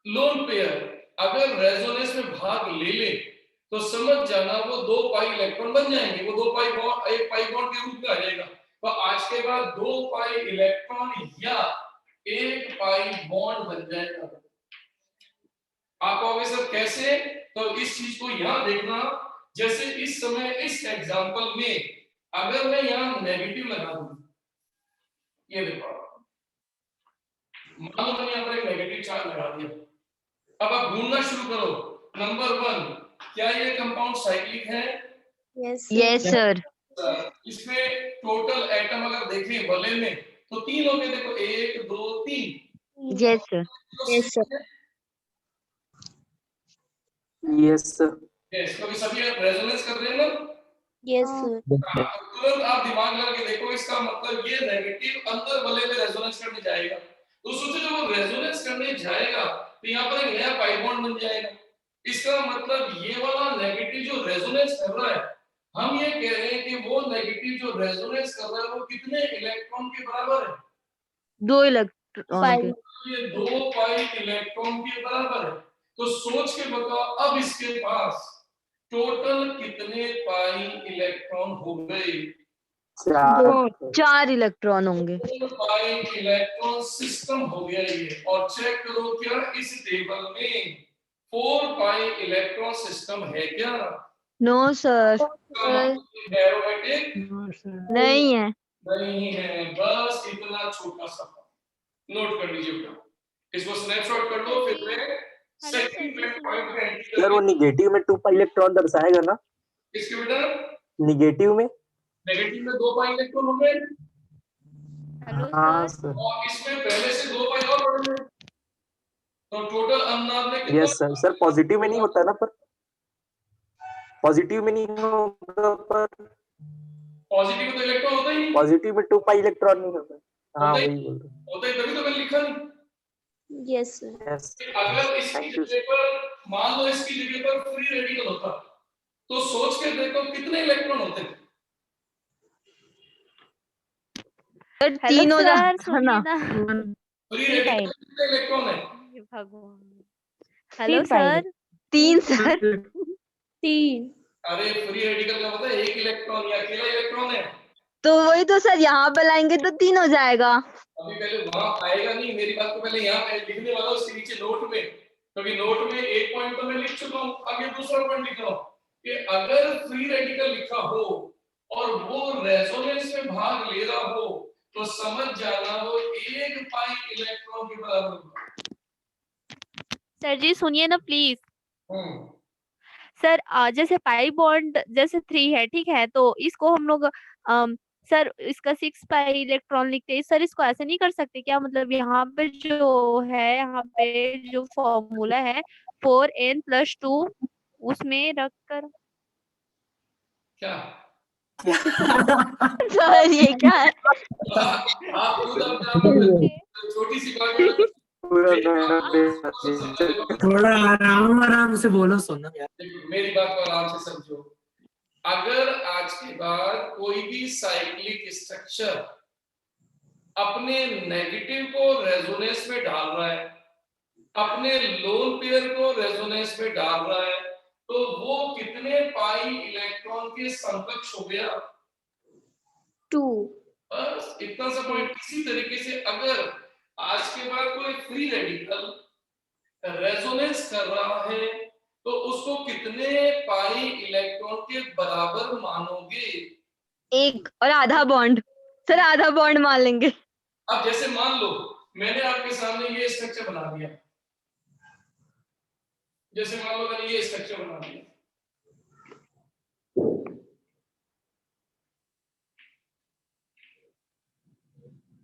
लोन पेयर अगर रेजोनेंस में भाग ले ले तो समझ जाना वो 2 पाई इलेक्ट्रॉन बन जाएंगे। वो 2 पाई बॉन्ड 1 पाई बॉन्ड के रूप में आ जाएगा। तो आज के बाद 2 पाई इलेक्ट्रॉन या 1 पाई बॉन्ड बन जाएगा। आप कहोगे सर कैसे? तो इस चीज को यहां देखना, जैसे इस समय इस एग्जांपल में अगर मैं यहां नेगेटिव लगा दूं, ये देखो, मान लो मैंने यहां पर एक नेगेटिव चार्ज लगा दिया। अब आप ढूंढना शुरू करो। नंबर 1, क्या ये कंपाउंड साइक्लिक है? Yes yes sir. इसमें टोटल एटम अगर देखें वले में तो 3 होंगे। देखो 1 2 3। Yes sir. Yes sir. Yes sir. Yes, क्योंकि सभी रेजोनेंस कर रहे हैं ना। Yes sir. तुरंत आप दिमाग लगा के देखो, इसका मतलब ये नेगेटिव अंदर वले में रेजोनेंस करने जाएगा। तो सोचो जब वो रेजोनेंस करने जाएगा तो यहाँ पर एक नया पाई बॉन्ड बन जाएगा। इसका मतलब ये वाला नेगेटिव जो रेजोनेंस कर रहा है, हम ये कह रहे हैं कि वो नेगेटिव जो रेजोनेंस कर रहा है वो कितने इलेक्ट्रॉन के बराबर है? 2 इलेक्ट्रॉन पाई के। ये 2 पाई इलेक्ट्रॉन के बराबर है। तो सोच के बताओ अब इसके पास टोटल कितने पाई इलेक्ट्रॉन हो गए? 4 इलेक्ट्रॉन होंगे। 2 पाई इलेक्ट्रॉन सिस्टम हो गया ये। और चेक करो क्या इस टेबल में 4 पाई इलेक्ट्रॉन सिस्टम है क्या? नो सर, एरोमेटिक नहीं है। नहीं है। बस इतना छोटा सा नोट कर लीजिए। इसको स्नैपशॉट कर लो, फिर मैं सेकंड पॉइंट पे एंट्री सर वो निगेटिव में 2 pi इलेक्ट्रॉन दर्शाएगा ना? इसके बेटा निगेटिव में? नेगेटिव में 2 पाई इलेक्ट्रॉन हो गए हेलो हाँ सर। सर। और इसमें पहले से 2 पाई और बढ़ गए, तो टोटल अननाद में कितना? Yes sir. सर पॉजिटिव में नहीं होता ना, पर पॉजिटिव में नहीं होगा, पर पॉजिटिव में तो इलेक्ट्रॉन होता ही नहीं। पॉजिटिव में 2 pi इलेक्ट्रॉन नहीं होता। हाँ होता ही वही बोल रहा होता ही तभी तो मैंने लिखा नहीं। Yes sir. हूँ। यस अगर इसकी Thank you, जगह पर मान लो इसकी जगह पर फ्री रेडिकल होता तो सोच के देखो कितने इलेक्ट्रॉन होते? सर हेलो 3 हो सर, जाता सुनिए ना। ना। फ्री रेडिकल में कितने इलेक्ट्रॉन है? हे भगवान। Hello sir. 3 सर। 3। अरे फ्री रेडिकल का मतलब 1 इलेक्ट्रॉन या अकेला इलेक्ट्रॉन है। तो वही तो सर, यहाँ पे लाएंगे तो 3 हो जाएगा। अभी पहले वहां आएगा नहीं, मेरी बात को पहले यहाँ मैं लिखने वाला हूँ, उसके नीचे नोट में, क्योंकि नोट में एक पॉइंट तो मैं लिख चुका हूँ, अब ये दूसरा पॉइंट लिख रहा हूँ कि अगर फ्री रेडिकल लिखा हो और वो रेजोनेंस में भाग ले रहा हो तो समझ जाना वो 1 पाई इलेक्ट्रॉन के बराबर होगा। सर जी सुनिए ना प्लीज। हम्म, सर जैसे पाई बॉन्ड जैसे 3 है, ठीक है, तो इसको हम लोग सर इसका 6 पाई इलेक्ट्रॉन लिखते हैं। सर इसको ऐसे नहीं कर सकते क्या? मतलब यहाँ पे जो है, यहाँ पे जो फॉर्मूला है 4n+2 उसमें रखकर। क्या सर ये क्या है? आप खुद अपने आप को छोटी सी बात में पूरा थोड़ा आराम आराम से बोलो सोना यार। मेरी बात को आराम से समझो। अगर आज के बाद कोई भी साइक्लिक स्ट्रक्चर अपने नेगेटिव को रेजोनेंस में डाल रहा है, अपने लोन पेयर को रेजोनेंस में डाल रहा है, तो वो कितने पाई इलेक्ट्रॉन के समकक्ष हो गया? 2। बस इतना सा पॉइंट। इसी तरीके से अगर आज के बाद कोई फ्री रेडिकल रेजोनेंस कर रहा है तो उसको कितने पाई इलेक्ट्रॉन के बराबर मानोगे? 1 और आधा बॉन्ड। सर आधा बॉन्ड मान लेंगे। अब जैसे मान लो मैंने आपके सामने ये स्ट्रक्चर बना दिया, जैसे मान लो मैंने ये स्ट्रक्चर बना दिया,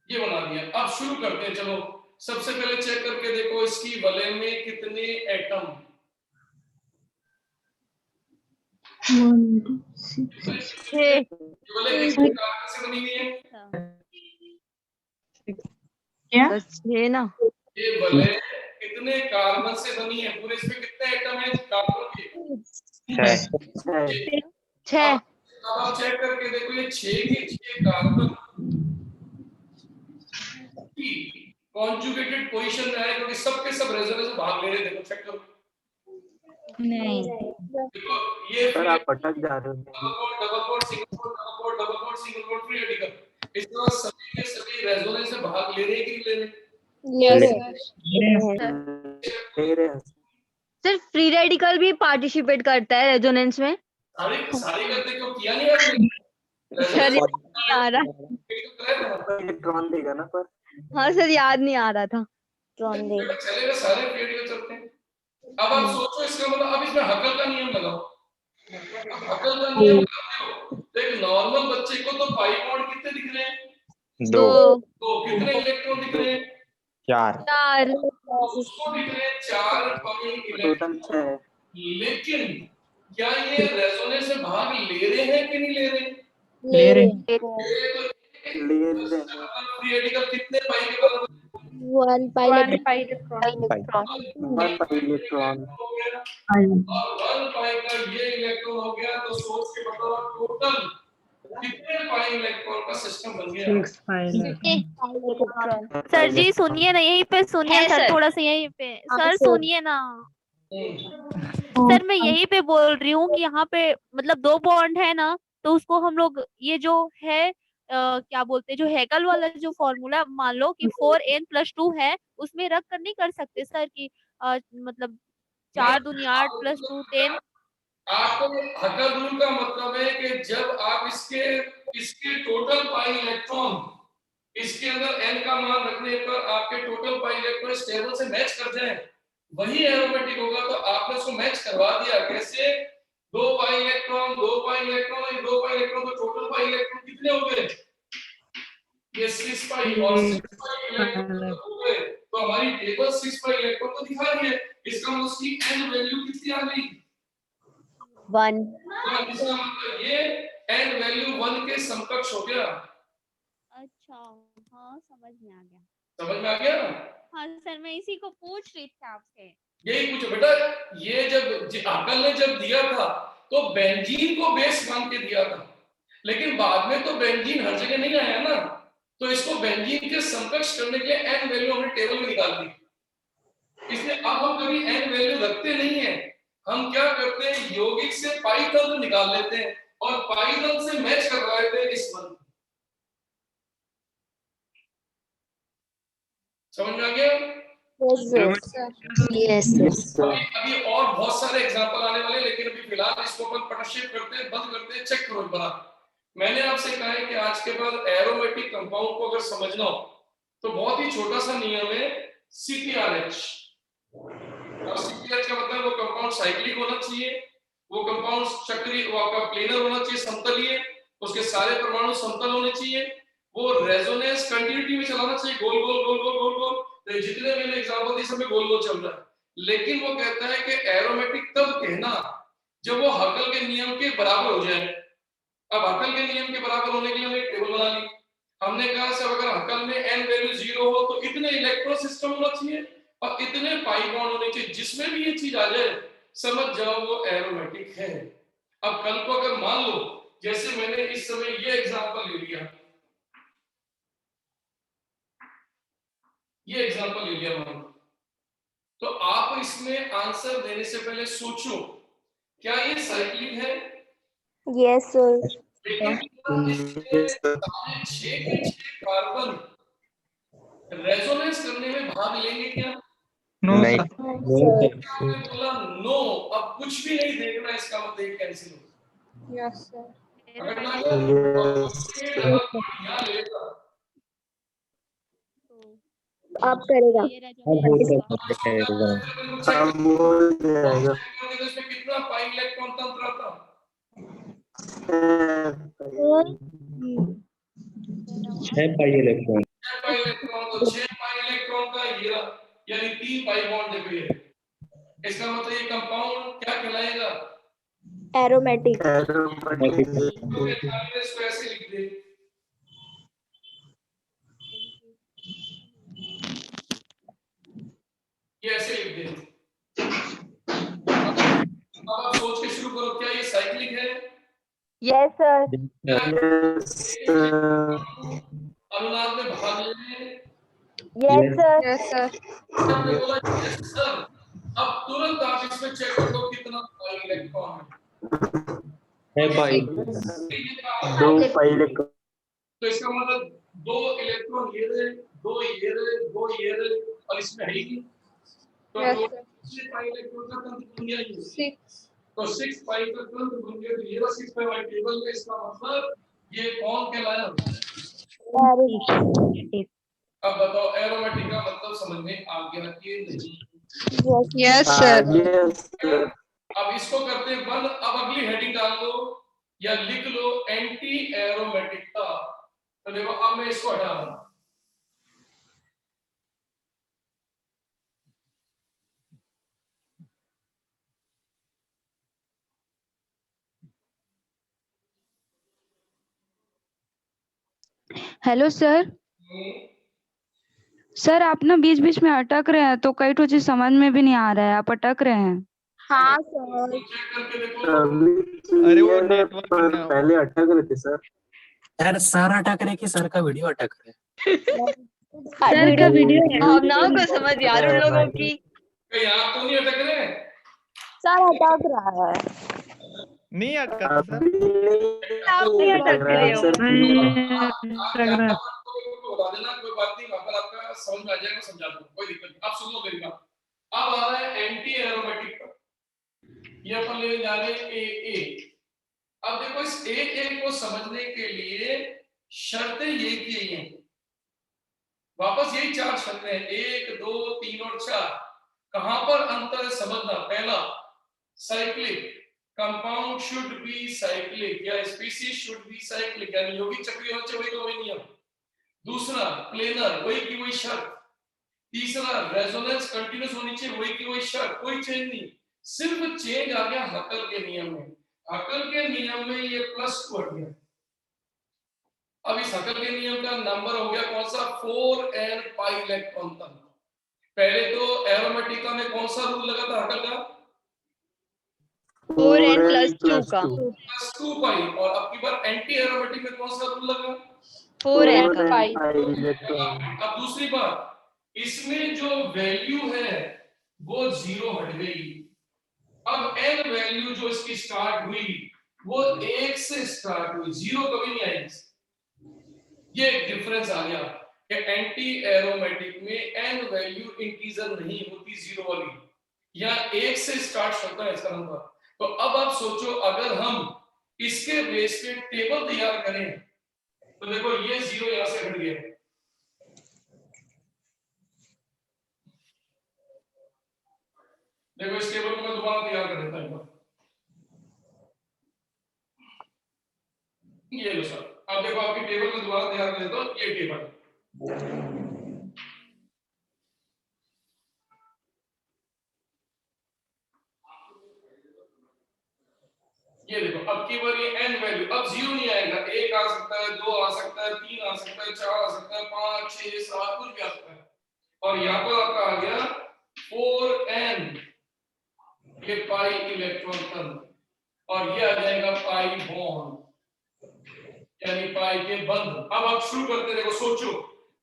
ये बना दिया। अब शुरू करते हैं। चलो सबसे पहले चेक करके देखो इसकी वलय में कितने एटम? 6। वलय कितने कार्बन से बनी हुई है? सर 6 ना। ये वलय कितने कार्बन से बनी है? पूरे इसमें कितने एटम है कार्बन के? 6। अब आप चेक करके देखो ये 6 के 6 कार्बन की कॉन्जुगेटेड पोजीशन में आए, क्योंकि सबके सब रेजोनेंस में भाग ले रहे हैं। देखो चेक करो, नहीं, देखो ये सर आप अटक जा रहे हो। Double bond single bond double bond double bond single bond free radical, इस तरह सभी के सभी रेजोनेंस में भाग ले रहे हैं कि नहीं ले रहे? सर फ्री रेडिकल भी पार्टिसिपेट करता है रेजोनेंस में? सारे करते क्यों किया नहीं आपने? सर नहीं आ रहा। इलेक्ट्रॉन देगा ना पर। हाँ सर याद नहीं आ रहा था। चलेगा, सारे रेडिकल चलते हैं। अब आप सोचो इसका मतलब, अब इसमें हकल का नियम लगाओ। हकल का नियम लगाते हो तो एक नॉर्मल बच्चे को तो पाई बॉन्ड कितने दिख रहे हैं? 2 तो कितने इलेक्ट्रॉन दिख रहे हैं? 4 उसको दिख रहे हैं 4 पाई टोटल इलेक्ट्रॉन। 6। लेकिन क्या ये रेजोनेंस में भाग ले रहे हैं कि नहीं ले रहे? ले रहे ले रहे हैं। फ्री रेडिकल कितने पाई के बराबर? 1 पाई 1 पाई इलेक्ट्रॉन। और 1 पाई का ये इलेक्ट्रॉन हो गया, तो सोच के बताओ टोटल कितने पाई इलेक्ट्रॉन का सिस्टम बन गया? 6 पाई। सर जी सुनिए ना, यहीं पे सुनिए है सर, सर। थोड़ा सा यहीं पे हाँ, सर सर। सुनिए ना। सर मैं यहीं पे बोल रही हूँ कि यहाँ पे मतलब 2 बॉन्ड है ना, तो उसको हम लोग ये जो है क्या बोलते हैं, जो हैगल वाला जो फॉर्मूला, मान लो कि 4n + 2 है, उसमें रख कर नहीं कर सकते सर कि मतलब 4 दूनी 8 + 2 10। आपको हकल रूल का मतलब है कि जब आप इसके टोटल पाई इलेक्ट्रॉन इसके अंदर n का मान रखने पर आपके टोटल पाई इलेक्ट्रॉन इस टेबल से मैच कर जाए, वही एरोमेटिक होगा। तो आपने उसको मैच करवा दिया। कैसे? 2 पाई इलेक्ट्रॉन 2 पाई इलेक्ट्रॉन और 2 पाई इलेक्ट्रॉन, तो टोटल पाई इलेक्ट्रॉन कितने हो गए? ये 6 पाई और 6 पाई इलेक्ट्रॉन हो गए। तो हमारी टेबल 6 पाई इलेक्ट्रॉन को दिखा रही है। इसका मतलब उसकी n वैल्यू कितनी आ गई? 1। इसका मतलब ये n वैल्यू 1 के समकक्ष हो गया। अच्छा हाँ समझ में आ गया। समझ में आ गया? हाँ सर मैं इसी को पूछ रही थी आपसे। यही पूछो बेटा। ये जब हकल ने जब दिया था तो बेंजीन को बेस मान के दिया था, लेकिन बाद में तो बेंजीन हर जगह नहीं आया ना, तो इसको बेंजीन के समकक्ष करने के लिए n वैल्यू हमने टेबल में निकाल दी। इसलिए अब हम कभी n वैल्यू रखते नहीं है। हम क्या करते हैं, यौगिक से पाई तंत्र निकाल लेते हैं और पाई तंत्र से मैच करवा लेते हैं इस वन। समझ में आ गया? अभी और बहुत सारे एग्जांपल आने वाले, लेकिन अभी फिलहाल इसको अपन पटशेप करते हैं, बंद करते हैं। चेक करो एक बार। मैंने आपसे कहा है कि आज के बाद एरोमेटिक कंपाउंड को अगर समझना हो तो बहुत ही छोटा सा नियम है, CPRH। और CPRH का मतलब वो कंपाउंड साइक्लिक होना चाहिए, वो कंपाउंड चक्रीय, वो आपका प्लेनर होना चाहिए, समतलीय, उसके सारे परमाणु समतल होने चाहिए, वो रेजोनेंस कंटिन्यूटी में चलाना चाहिए, गोल गोल गोल गोल गोल गोल। तो जितने मैंने एग्जांपल दिए सब में गोल गोल चल रहा है। लेकिन वो कहता है कि एरोमेटिक तब कहना जब वो हकल के नियम के बराबर हो जाए। अब हकल के नियम के बराबर होने के लिए हमने एक टेबल बना ली। हमने कहा सब अगर हकल में n वैल्यू 0 हो तो इतने इलेक्ट्रॉन सिस्टम होना चाहिए और इतने पाई बॉन्ड होने चाहिए। जिसमें भी ये चीज आ जाए समझ जाओ वो एरोमेटिक है। अब कल को अगर मान लो जैसे मैंने इस समय ये एग्जांपल ले लिया, ये एग्जांपल ले लिया मान लो, तो आप इसमें आंसर देने से पहले सोचो क्या ये साइक्लिक है? Yes, sir. लेकिन इसमें सारे 6 के 6 कार्बन रेजोनेंस करने में भाग लेंगे क्या? नो नहीं। सर। आपने बोला नो, अब कुछ भी नहीं देखना, इसका मतलब कैंसिल हो। Yes, sir. अगर ना Yes, यहाँ लेगा आप करेगा अब हो जाएगा। इसमें कितना पाई इलेक्ट्रॉन तंत्र आता? 6 पाई इलेक्ट्रॉन। 6 पाई इलेक्ट्रॉन, तो 6 पाई इलेक्ट्रॉन का ये यानी 3 पाई बॉन्ड देखो ये, इसका मतलब ये कंपाउंड क्या कहलाएगा? एरोमेटिक। इसको ऐसे लिख दे, ये ऐसे लिख दे। अब आप सोच के शुरू करो, क्या ये साइक्लिक है? Yes sir. अनुनाद में भाग लेने। Yes sir. Yes sir. आपने बोला यस सर, अब तुरंत आप इसमें चेक कर लो कितना पाई इलेक्ट्रॉन है। 6 पाई। 2 पाई इलेक्ट्रॉन। तो इसका मतलब 2 इलेक्ट्रॉन ये रहे, 2 ये रहे, 2 ये रहे, और इसमें है ही नहीं। तो Yes, 6 पाई इलेक्ट्रॉन का तंत्र बन गया ये। 6. तो 6 पाई का तंत्र बन गया, तो ये रहा 6 पाई वाली टेबल में। इसका मतलब ये कौन कहलाया? अब बताओ एरोमेटिक का मतलब समझ में आ गया कि नहीं? Yes, sir. अब इसको करते हैं बंद। अब अगली हेडिंग डाल लो या लिख लो एंटी एरोमेटिकता। तो देखो अब मैं इसको हटा रहा हूं। Hello sir. सर आप ना बीच बीच में अटक रहे हैं, तो कई तो चीज समझ में भी नहीं आ रहा है, आप अटक रहे हैं। हाँ सर। चेक करके देखो। अरे वो नेटवर्क पहले अटक रहे थे सर। यार सर अटक रहे कि सर का वीडियो अटक रहे? सर का वीडियो है। भावनाओं को समझ यार उन लोगों की। कहीं आप तो नहीं अटक रहे? सर अटक रहा है। नहीं अटका सर। आप नहीं अटक रहे हो। बता देना, कोई बात नहीं, अगर आपका समझ में आ जाएगा समझा दूंगा, कोई दिक्कत नहीं। आप सुन लो मेरी बात। अब आ रहा है एंटी एरोमेटिक का, ये अपन लेने जा रहे हैं ए। अब देखो इस ए को समझने के लिए शर्तें ये की हैं, वापस यही 4 शर्तें हैं, 1 2 3 और 4। कहां पर अंतर समझना? पहला, cyclic, compound should be cyclic या स्पीशीज शुड बी साइक्लिक, यानी यौगिक चक्रीय होना चाहिए, वही नियम। दूसरा, प्लेनर, वही की वही शर्त। तीसरा, रेजोनेंस कंटीन्यूअस होनी चाहिए, वही की वही शर्त, कोई चेंज नहीं। सिर्फ चेंज आ गया हकल के नियम में। हकल के नियम में ये +2 हट गया। अब इस हकल के नियम का नंबर हो गया कौन सा? 4n पाई इलेक्ट्रॉन तक। पहले तो एरोमेटिका में कौन सा रूल लगा था हकल का? 4n+2 का। +2 पाई। और अब की बार एंटी एरोमेटिक में कौन सा रूल लगा? 4n का। अब दूसरी बात, इसमें जो वैल्यू है वो 0 हट गई। अब n वैल्यू जो इसकी स्टार्ट हुई वो 1 से स्टार्ट हुई, 0 कभी नहीं आई। ये एक डिफरेंस आ गया कि एंटी एरोमेटिक में n वैल्यू इंटीजर नहीं होती, 0 वाली, या 1 से स्टार्ट होता है इसका नंबर। तो अब आप सोचो अगर हम इसके बेस पे टेबल तैयार करें तो देखो ये 0 यहां से हट गया। देखो इस टेबल को मैं दोबारा तैयार कर देता हूं। ये लो सर, अब देखो आपकी टेबल में दोबारा तैयार कर देता हूं। ये टेबल, ये देखो अब की बार ये n वैल्यू अब 0 नहीं आएगा, 1 आ सकता है, 2 आ सकता है, 3 आ सकता है, 4 आ सकता है, 5 6 7 कुछ भी आ सकता है। और यहाँ पर आपका आ गया 4n ये पाई इलेक्ट्रॉन तंत्र। और ये आ जाएगा पाई बॉन्ड, यानी पाई के बंध। अब आप शुरू करते देखो, सोचो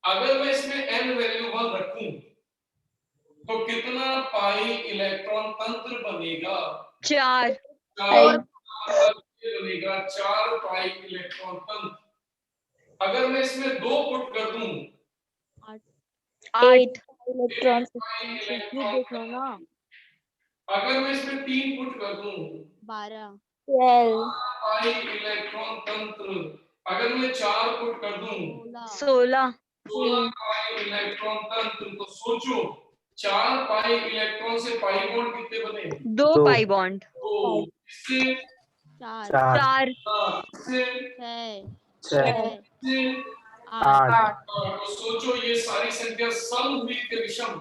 अगर मैं इसमें n वैल्यू 1 रखूं तो कितना पाई इलेक्ट्रॉन तंत्र बनेगा? 4 बनेगा 4 पाई इलेक्ट्रॉन तंत्र। अगर मैं इसमें 2 पुट कर दूं 8 इलेक्ट्रॉन पाई इलेक्ट्रॉन तंत्र। अगर मैं इसमें 3 पुट कर दूं 12 पाई इलेक्ट्रॉन तंत्र। अगर मैं 4 पुट कर दूं 16 16 पाई इलेक्ट्रॉन तंत्र। तो सोचो 4 पाई इलेक्ट्रॉन से पाई बॉन्ड कितने बने? 2 दो। पाई बॉन्ड, तो इससे 4 इससे 6 इससे 8 तो सोचो ये सारी संख्या सम हुई कि विषम?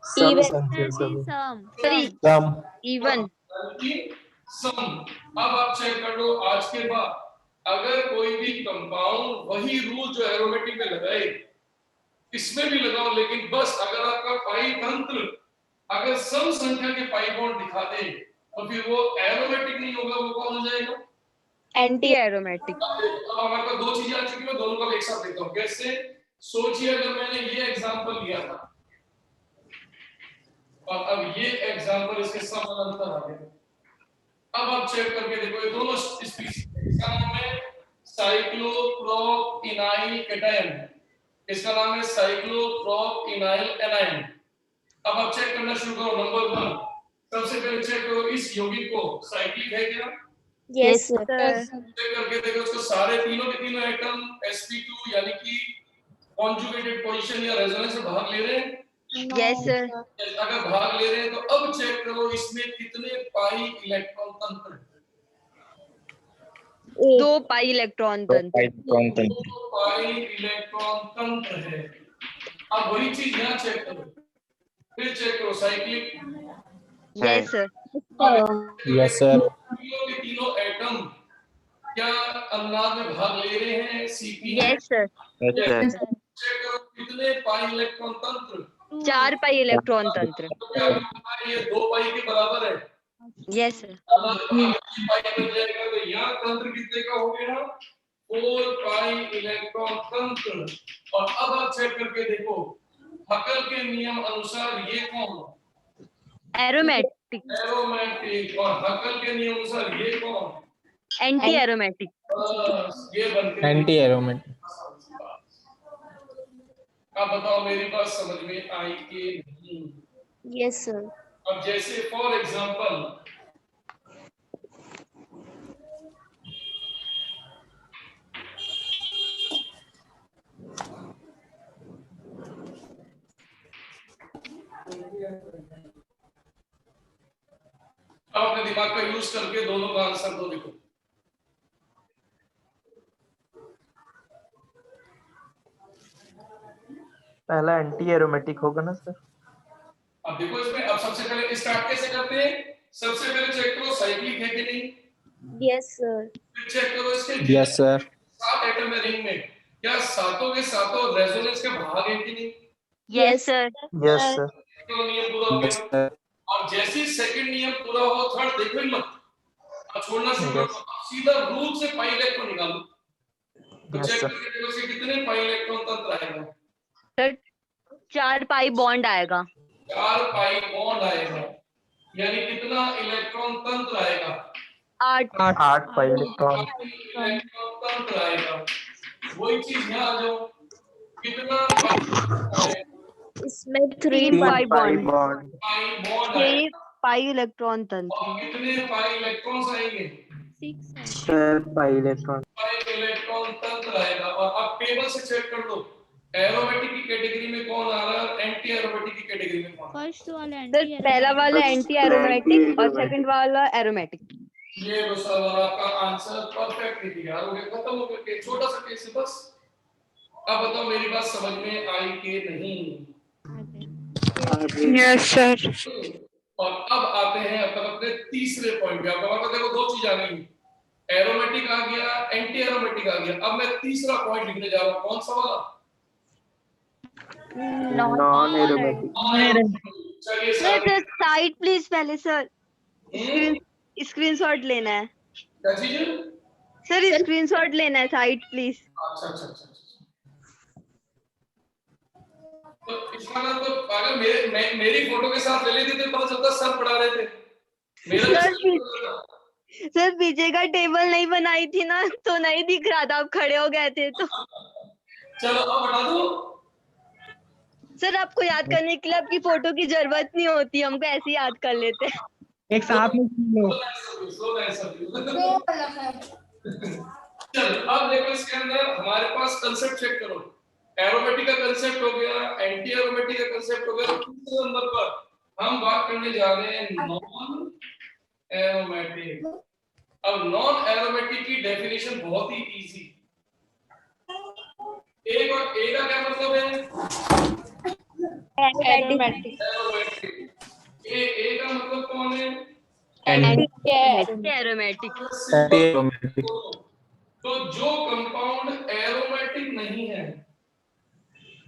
सम संख्या सभी सम इवन। बल्कि सम। अब आप चेक कर लो आज के बाद अगर कोई भी कंपाउंड वही रूल जो एरोमेटिक में लगाए इसमें भी लगाओ, लेकिन बस अगर आपका पाई तंत्र अगर सम संख्या के पाई बॉन्ड दिखा दे तो फिर वो एरोमेटिक नहीं होगा, वो कौन हो जाएगा? Anti aromatic. अब हमारे पास 2 चीजें आ चुकी है, दोनों का एक साथ देखता हूँ कैसे। सोचिए अगर मैंने ये एग्जांपल लिया था और अब ये एग्जांपल इसके समानांतर आ गया। अब आप चेक करके देखो ये दोनों स्पीशीज, इसका नाम है साइक्लोप्रोपिनाइल कैटायन, इसका नाम है साइक्लोप्रोपिनाइल एनायन। अब आप चेक करना शुरू करो। नंबर 1 सबसे पहले चेक करो इस यौगिक को साइक्लिक है क्या? यस सर चेक करके देखो उसको सारे तीनों के तीनों एटम sp2 यानी कि कॉन्जुगेटेड पोजीशन या रेजोनेंस में भाग ले रहे हैं। Yes sir. अगर भाग ले रहे हैं तो अब चेक करो इसमें कितने पाई इलेक्ट्रॉन तंत्र हैं? 2 पाई इलेक्ट्रॉन तो तंत्र। इलेक्ट्रॉन तंत्र 2 पाई इलेक्ट्रॉन तंत्र है। अब वही चीज यहाँ चेक करो, फिर चेक करो cyclic. Yes sir. Yes sir तीनों के तीनों एटम क्या अनुनाद में भाग ले रहे हैं? Cp yes sir. चेक करो कितने पाई इलेक्ट्रॉन तंत्र? 4 पाई इलेक्ट्रॉन तंत्र। तो क्या ये 2 पाई के बराबर है? Yes sir. पाई बन जाएगा तो यहाँ तंत्र कितने का हो गया? 4 पाई इलेक्ट्रॉन तंत्र। और अब आप चेक करके देखो हकल के नियम अनुसार ये कौन? एरोमेटिक। एरोमेटिक। और हकल के नियम अनुसार ये कौन? Anti aromatic. ये बनते एंटी एरोमेटिक अब बताओ मेरी बात समझ में आई कि नहीं? यस सर अब जैसे फॉर एग्जांपल अब अपने दिमाग का यूज करके दोनों का आंसर दो। देखो पहला एंटी एरोमेटिक होगा ना सर? अब देखो इसमें अब सबसे पहले स्टार्ट कैसे करते हैं? सबसे पहले चेक करो साइक्लिक है कि नहीं। यस सर फिर चेक करो इसके यस सर 7 एटम है रिंग में, क्या सातों के सातों रेजोनेंस के भाग है कि नहीं? Yes sir. Yes sir. तो नियम पूरा हो यस गया। सर और जैसे सेकंड नियम पूरा हो थर्ड देखो ही मत, अब छोड़ना शुरू करो। अब सीधा रूट से पाई इलेक्ट्रॉन निकालो तो Yes, चेक sir. करके देखो इसके कितने पाई इलेक्ट्रॉन तंत्र आएगा? सर 4 पाई बॉन्ड आएगा। 4 पाई बॉन्ड आएगा, यानी कितना इलेक्ट्रॉन तंत्र आएगा? 8 पाई इलेक्ट्रॉन। इलेक्ट्रॉन तंत्र आएगा। वही चीज यहाँ आ जाओ कितना पाई इसमें 3 3 पाई पाई बॉन्ड। बॉन्ड। बॉन्ड 6 आएगा। पाई इलेक्ट्रॉन और तंत्र। कितने पाई इलेक्ट्रॉन्स आएंगे? 6 पाई इलेक्ट्रॉन। पाई इलेक्ट्रॉन तंत्र आएगा। और अब टेबल से चेक कर लो एरोमेटिक की कैटेगरी में कौन आ रहा है और एंटी एरोमेटिक की कैटेगरी में कौन? फर्स्ट वाला सर पहला वाला एंटी एरोमेटिक और सेकंड वाला एरोमेटिक। ये वो सवाल आपका आंसर परफेक्ट नहीं दिया, हो गया खत्म हो गया। छोटा सा केस है बस। अब बताओ मेरी बात समझ में आई कि नहीं? Yes sir. और अब आते हैं अपने तीसरे पॉइंट पे। आपको देखो 2 चीज आ गई, एरोमेटिक आ गया, एंटी एरोमेटिक आ गया। अब मैं तीसरा पॉइंट लिखने जा रहा हूं, कौन सा वाला? Non aromatic. चलिए सर साइड प्लीज पहले सर। स्क्रीनशॉट लेना है क्या चीज है? सर, स्क्रीनशॉट लेना है साइट प्लीज। अच्छा अच्छा अच्छा अच्छा। तो इसका मतलब तो अगर मेरी फोटो के साथ ले लेते तो पता चलता सर पढ़ा रहे थे, मेरा भी सर, सर पढ़ा था। सर पीछे का टेबल नहीं बनाई थी ना, तो नहीं दिख रहा था, आप खड़े हो गए थे तो। चलो अब बता दो। सर आपको याद करने के लिए आपकी फोटो की जरूरत नहीं होती, हमको ऐसे ही याद कर लेते हैं। एक साथ में सुन लो। चलो अब देखो इसके अंदर हमारे पास कंसेप्ट चेक करो। एरोमेटिक का कंसेप्ट हो गया, एंटी एरोमेटिक का कंसेप्ट हो गया। तो तीसरे नंबर पर हम बात करने जा रहे हैं नॉन एरोमेटिक। अब नॉन एरोमेटिक की डेफिनेशन बहुत ही इजी। एक और ए का क्या मतलब है? एरोमेटिक। ए का मतलब कौन है? एरोमेटिक। Anti aromatic. तो जो कंपाउंड एरोमेटिक नहीं है,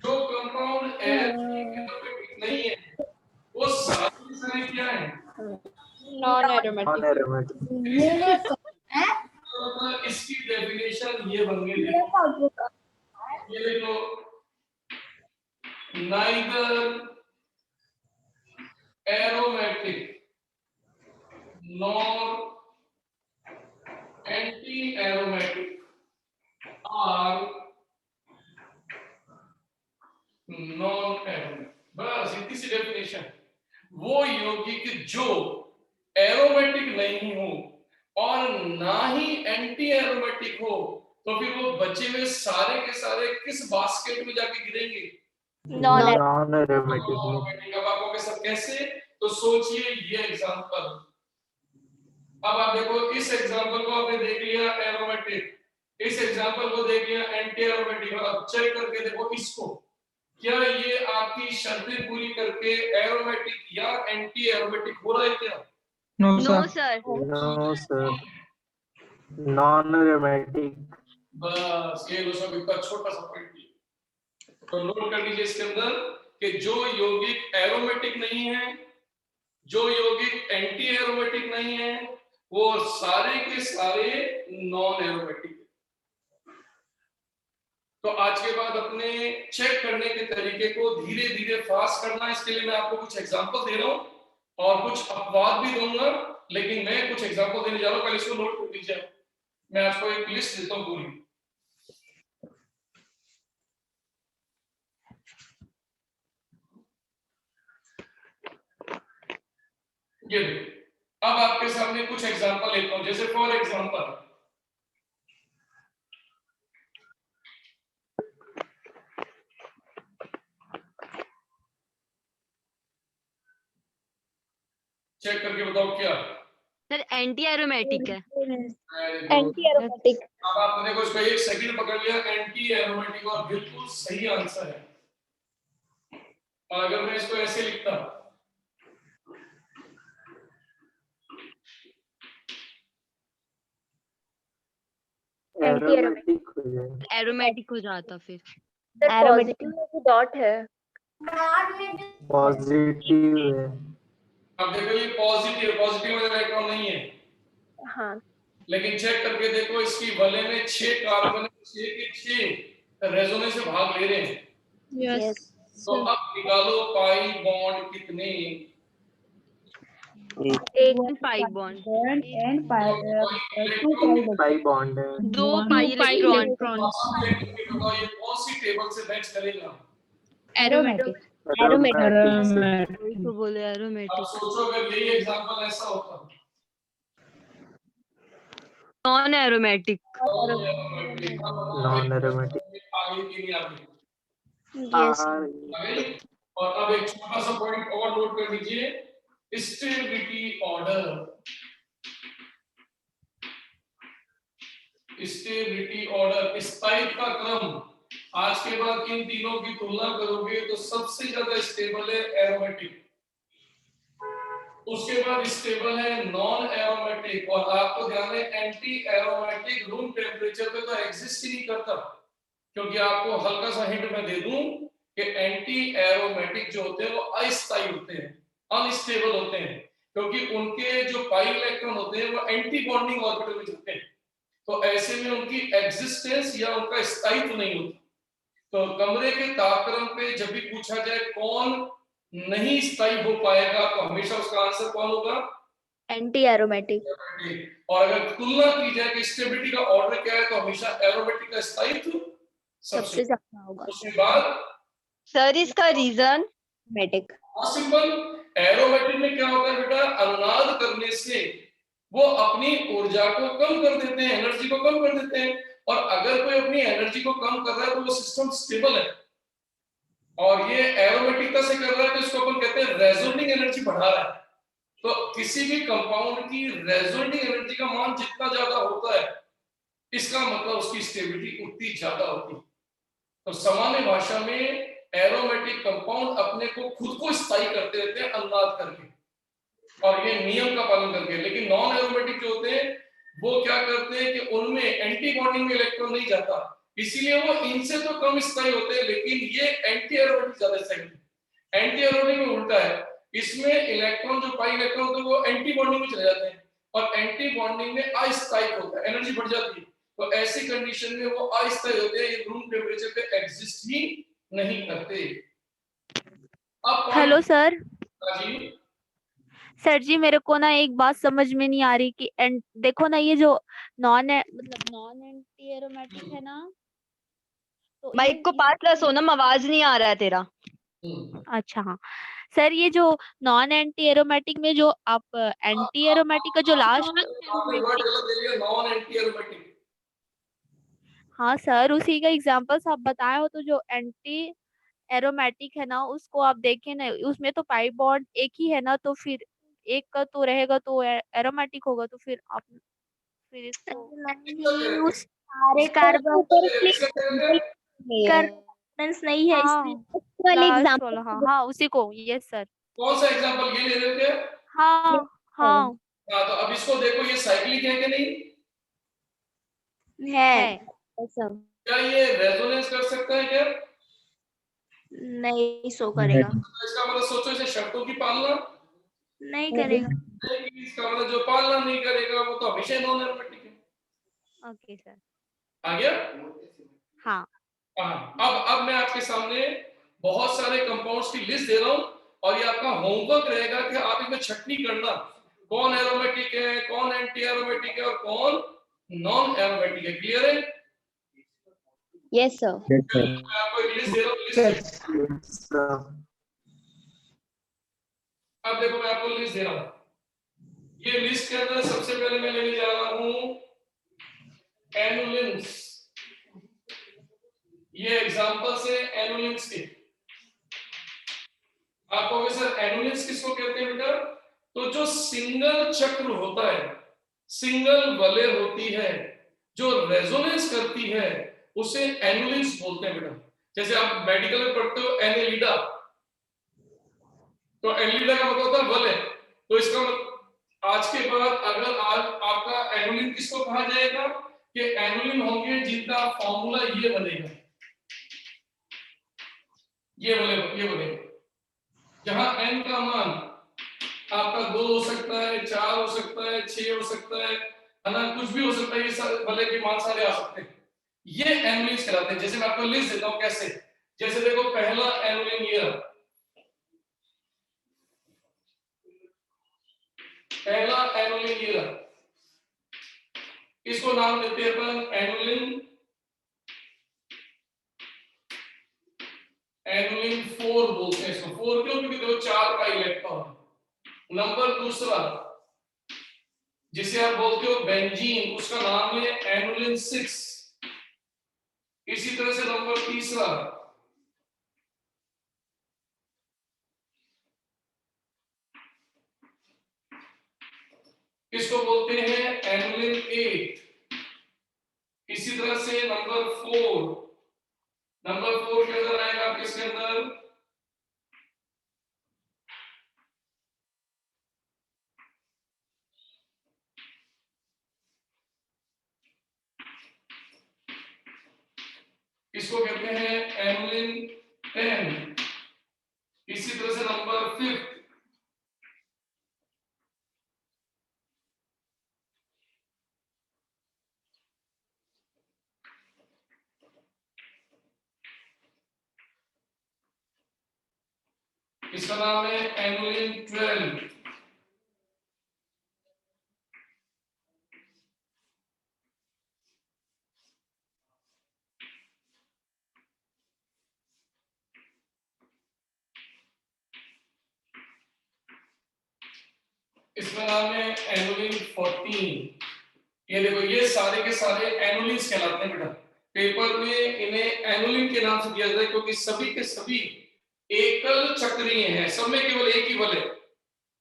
जो कंपाउंड एरोमेटिक नहीं है, वो सारे क्या है? Non aromatic. Non aromatic. तो इसकी डेफिनेशन ये बन गई। ये देखो, neither aromatic nor anti-aromatic are non-aromatic। बस इतनी सी डेफिनेशन। वो यौगिक जो एरोमेटिक नहीं हो और ना ही एंटी एरोमेटिक हो, तो फिर वो बचे हुए सारे के सारे किस बास्केट में जाके गिरेंगे? Non aromatic. अब आपको के सब कैसे? तो सोचिए ये एग्जांपल। अब आप देखो, इस एग्जांपल को आपने देख लिया एरोमेटिक, इस एग्जांपल को देख लिया एंटी एरोमेटिक। अब चेक करके देखो इसको, क्या ये आपकी शर्तें पूरी करके एरोमेटिक या एंटी एरोमेटिक हो रहा है क्या? No no sir. Sir. No sir, non aromatic. बस ये लो सब, इतना छोटा सा पॉइंट है। तो नोट कर लीजिए इसके अंदर कि जो यौगिक एरोमेटिक नहीं है, जो यौगिक एंटी एरोमेटिक नहीं है, वो सारे के सारे नॉन एरोमेटिक। तो आज के बाद अपने चेक करने के तरीके को धीरे धीरे फास्ट करना है। इसके लिए मैं आपको कुछ एग्जांपल दे रहा हूं और कुछ अपवाद भी दूंगा, लेकिन मैं कुछ एग्जांपल देने जा रहा हूं। पहले इसको नोट कर लीजिए। मैं आपको एक लिस्ट देता हूं पूरी। ये देखो, अब आपके सामने कुछ एग्जांपल लेता हूं। जैसे फॉर एग्जांपल, चेक करके बताओ क्या? सर एंटी एरोमेटिक है। Anti aromatic. अब आपने देखो इसका एक सेकंड पकड़ लिया, एंटी एरोमेटिक, और बिल्कुल सही आंसर है। और अगर मैं इसको ऐसे लिखता, एरोमेटिक हो जाएगा। एरोमेटिक हो जाता फिर। एरोमेटिक में भी डॉट है। पॉजिटिव है। अब देखो ये पॉजिटिव, पॉजिटिव में इलेक्ट्रॉन नहीं है। हाँ। लेकिन चेक करके देखो, इसकी वलय में 6 कार्बन, 6 के 6 रेजोनेंस से भाग ले रहे हैं। यस। तो अब निकालो पाई बॉन्ड कितने? एक पाई बॉन्ड, पाई बॉन्ड है। 2 पाई इलेक्ट्रॉन। बताओ ये कौन सी टेबल से मैच करेगा? एरोमेटिक। एरोमेटिक। तो बोले अब एरोमेटिक। सोचो अगर यही एग्जांपल ऐसा होता, नॉन एरोमेटिक। Non aromatic. आगे की नहीं आगे। यस। और अब एक छोटा सा पॉइंट और नोट कर लीजिए, स्टेबिलिटी ऑर्डर। स्टेबिलिटी ऑर्डर, स्थायित्व का क्रम। आज के बाद इन तीनों की तुलना करोगे तो सबसे ज्यादा स्टेबल है एरोमेटिक, उसके बाद स्टेबल है नॉन एरोमेटिक, और आपको ध्यान है एंटी एरोमेटिक रूम टेम्परेचर पे तो एग्जिस्ट ही नहीं करता। क्योंकि आपको हल्का सा हिंट मैं दे दूं कि एंटी एरोमेटिक जो होते हैं वो अस्थायी होते हैं, अनस्टेबल होते हैं। क्योंकि उनके जो पाई इलेक्ट्रॉन होते हैं वो एंटी बॉन्डिंग ऑर्बिटल में होते हैं, तो ऐसे में उनकी एग्जिस्टेंस या उनका स्थायित्व नहीं होता। तो कमरे के तापक्रम पे जब भी पूछा जाए कौन नहीं स्थायी हो पाएगा, तो हमेशा उसका आंसर कौन होगा? Anti aromatic. और अगर तुलना की जाए कि स्टेबिलिटी का ऑर्डर क्या है, तो हमेशा एरोमेटिक का स्थायित्व सबसे ज्यादा होगा। उसके बाद सर इसका रीजन? मेटिक। सिंपल, एरोमेटिक में क्या होता है बेटा, अनुनाद करने से वो अपनी ऊर्जा को कम कर देते हैं, एनर्जी को कम कर देते हैं। और अगर कोई अपनी एनर्जी को कम कर रहा है तो वो सिस्टम स्टेबल है, और ये एरोमेटिकता से कर रहा है तो इसको अपन कहते हैं रेजोनेटिंग एनर्जी बढ़ा रहा है। तो किसी भी कंपाउंड की रेजोनेटिंग एनर्जी का मान जितना ज्यादा होता है, इसका मतलब उसकी स्टेबिलिटी उतनी ज्यादा होती है। तो सामान्य भाषा में एरोमेटिक कंपाउंड अपने को खुद को स्थायी करते रहते हैं अनुनाद करके, और ये नियम का पालन करके। लेकिन नॉन एरोमेटिक जो होते हैं वो क्या करते हैं कि उनमें एंटी बॉन्डिंग में इलेक्ट्रॉन नहीं जाता, इसीलिए वो इनसे तो कम स्थायी होते हैं, लेकिन ये एंटी एरोमेटिक ज्यादा स्थायी होते हैं। एंटी एरोमेटिक में उल्टा है, इसमें इलेक्ट्रॉन जो पाई इलेक्ट्रॉन होते हैं वो एंटी बॉन्डिंग में चले जाते हैं, और एंटी बॉन्डिंग में अस्थायी होता है, एनर्जी बढ़ जाती है। तो ऐसी कंडीशन में वो अस्थायी होते हैं, ये रूम टेम्परेचर पे एग्जिस्ट ही नहीं करते। अब हेलो सर। जी सर जी मेरे को ना एक बात समझ में नहीं आ रही कि देखो ना, ये जो नॉन एंटी एरोमेटिक है ना, तो माइक को पास ला सोनम, आवाज नहीं आ रहा है तेरा। अच्छा हाँ सर, ये जो नॉन एंटी एरोमेटिक में जो आप एंटी एरोमेटिक का जो लास्ट, आपने वर्ड गलत ले लिया, नॉन एंटी एरोमेटिक। हाँ सर उसी का एग्जांपल्स आप बताए हो, तो जो एंटी एरोमेटिक है ना उसको आप देखें ना, उसमें तो पाई बॉन्ड एक ही है ना, तो फिर एक का तो रहेगा तो एरोमेटिक होगा, तो फिर आप फिर इसको सारे कार्बन कार्बन्स नहीं है हाँ इसलिए वाले लास्ट एग्जांपल। वाला, हाँ हाँ उसी को, यस सर। कौन सा एग्जांपल ये ले रहे हो क्या? हाँ हाँ हाँ, तो अब इसको देखो, ये साइक्लिक है कि नहीं? है। क्या ये रेजोनेंस कर सकता है क्या? नहीं शो करेगा। तो इसका मतलब सोचो, इसे शर्तों की पालना नहीं करेगा। नहीं, इसका मतलब जो पालना नहीं करेगा वो तो हमेशा नॉन एरोमेटिक है। Okay sir. आ गया? हाँ हाँ, अब मैं आपके सामने बहुत सारे कंपाउंड्स की लिस्ट दे रहा हूँ, और ये आपका होमवर्क रहेगा कि आप इसमें छटनी करना, कौन एरोमेटिक है, कौन एंटी एरोमेटिक है, और कौन नॉन एरोमेटिक है। क्लियर है? Yes sir. मैं आपको एक लिस्ट दे रहा हूँ, लिस्ट। अब देखो मैं आपको लिस्ट दे रहा हूँ। ये लिस्ट के अंदर सबसे पहले मैं लेने जा रहा हूँ एनुलिन्स। ये एग्जांपल्स है एनुलिन्स के। आप कहोगे सर एनुलिन्स किसको कहते हैं बेटा? तो जो सिंगल चक्र होता है, सिंगल वलय होती है, जो रेजोनेंस करती है, उसे एनुलिन्स बोलते हैं बेटा। जैसे आप मेडिकल में पढ़ते हो एनेलिडा, तो एनेलिडा का मतलब होता है वलय। तो इसका आज के बाद अगर आज आपका एनुलिन किसको कहा जाएगा कि एनुलिन होंगे जिनका फॉर्मूला ये बनेगा, ये बनेगा, जहां n का मान आपका 2 हो सकता है, 4 हो सकता है, 6 हो सकता है ना, कुछ भी हो सकता है, ये सारे वलय के मान सारे आ सकते हैं। ये एनुलिन्स कहलाते हैं। जैसे मैं आपको लिस्ट देता हूं कैसे। जैसे देखो पहला एनुलिन ये रहा, पहला एनुलिन ये रहा, इसको नाम देते हैं अपन एनुलिन 4 बोलते हैं इसको। 4 क्यों? क्योंकि देखो 4 का इलेक्ट्रॉन। नंबर दूसरा जिसे आप बोलते हो बेंजीन, उसका नाम है एनुलिन 6। इसी तरह से नंबर तीसरा इसको बोलते हैं एनुलिन 8। इसी तरह से नंबर 4 के अंदर आएगा आप किसके अंदर? इसको कहते हैं एनुलिन 10। इसी तरह से नंबर 5 इसका नाम है एनुलिन 12। इसका नाम है एनुलिन 14। ये देखो, ये सारे के सारे एनुलिन्स कहलाते हैं बेटा। पेपर में इन्हें एनुलिन के नाम से दिया जाता है क्योंकि सभी के सभी एकल चक्रीय हैं, सब में केवल एक ही वलय,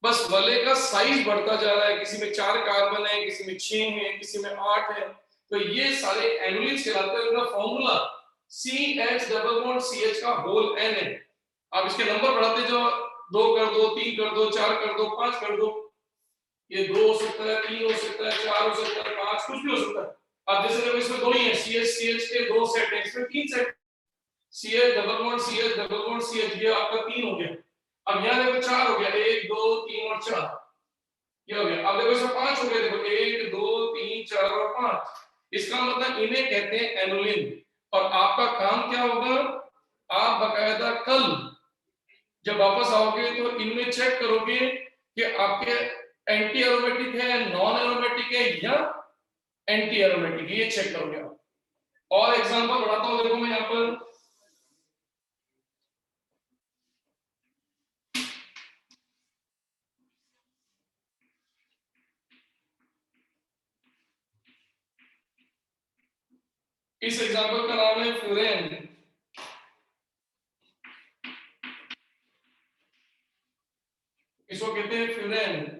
बस वलय का साइज बढ़ता जा रहा है, किसी में 4 कार्बन है, किसी में 6 है, किसी में 8 है। तो ये सारे एनुलिन्स कहलाते हैं। इनका formula CH double bond CH का होल N है। आप इसके नंबर बढ़ाते जाओ, 2 कर दो, 3 कर दो, 4 कर दो, 5 कर दो, ये 2 हो सकता है, 3 हो सकता है, 4 हो सकता है, 5 कुछ भी हो सकता है। अब जैसे देखो इसमें 2 ही है, CH के 2 सेट है, इसमें 3 set, CH double bond CH, ये आपका 3 हो गया। अब यहाँ देखो 4 हो गया, 1 2 3 और 4 ये हो गया। अब देखो इसमें 5 हो गया, देखो 1 2 3 4 और 5। इसका मतलब इन्हें कहते हैं एनुलिन। और आपका काम क्या होगा, आप बकायदा कल जब वापस आओगे तो इनमें चेक करोगे कि आपके एंटी एरोमेटिक है, नॉन एरोमेटिक है या एंटी एरोमेटिक, ये चेक करोगे आप। और एग्जांपल बढ़ाता हूं, देखो मैं यहाँ पर इस एग्जांपल का नाम है फ्यूरेन। इसको कहते हैं फ्यूरेन।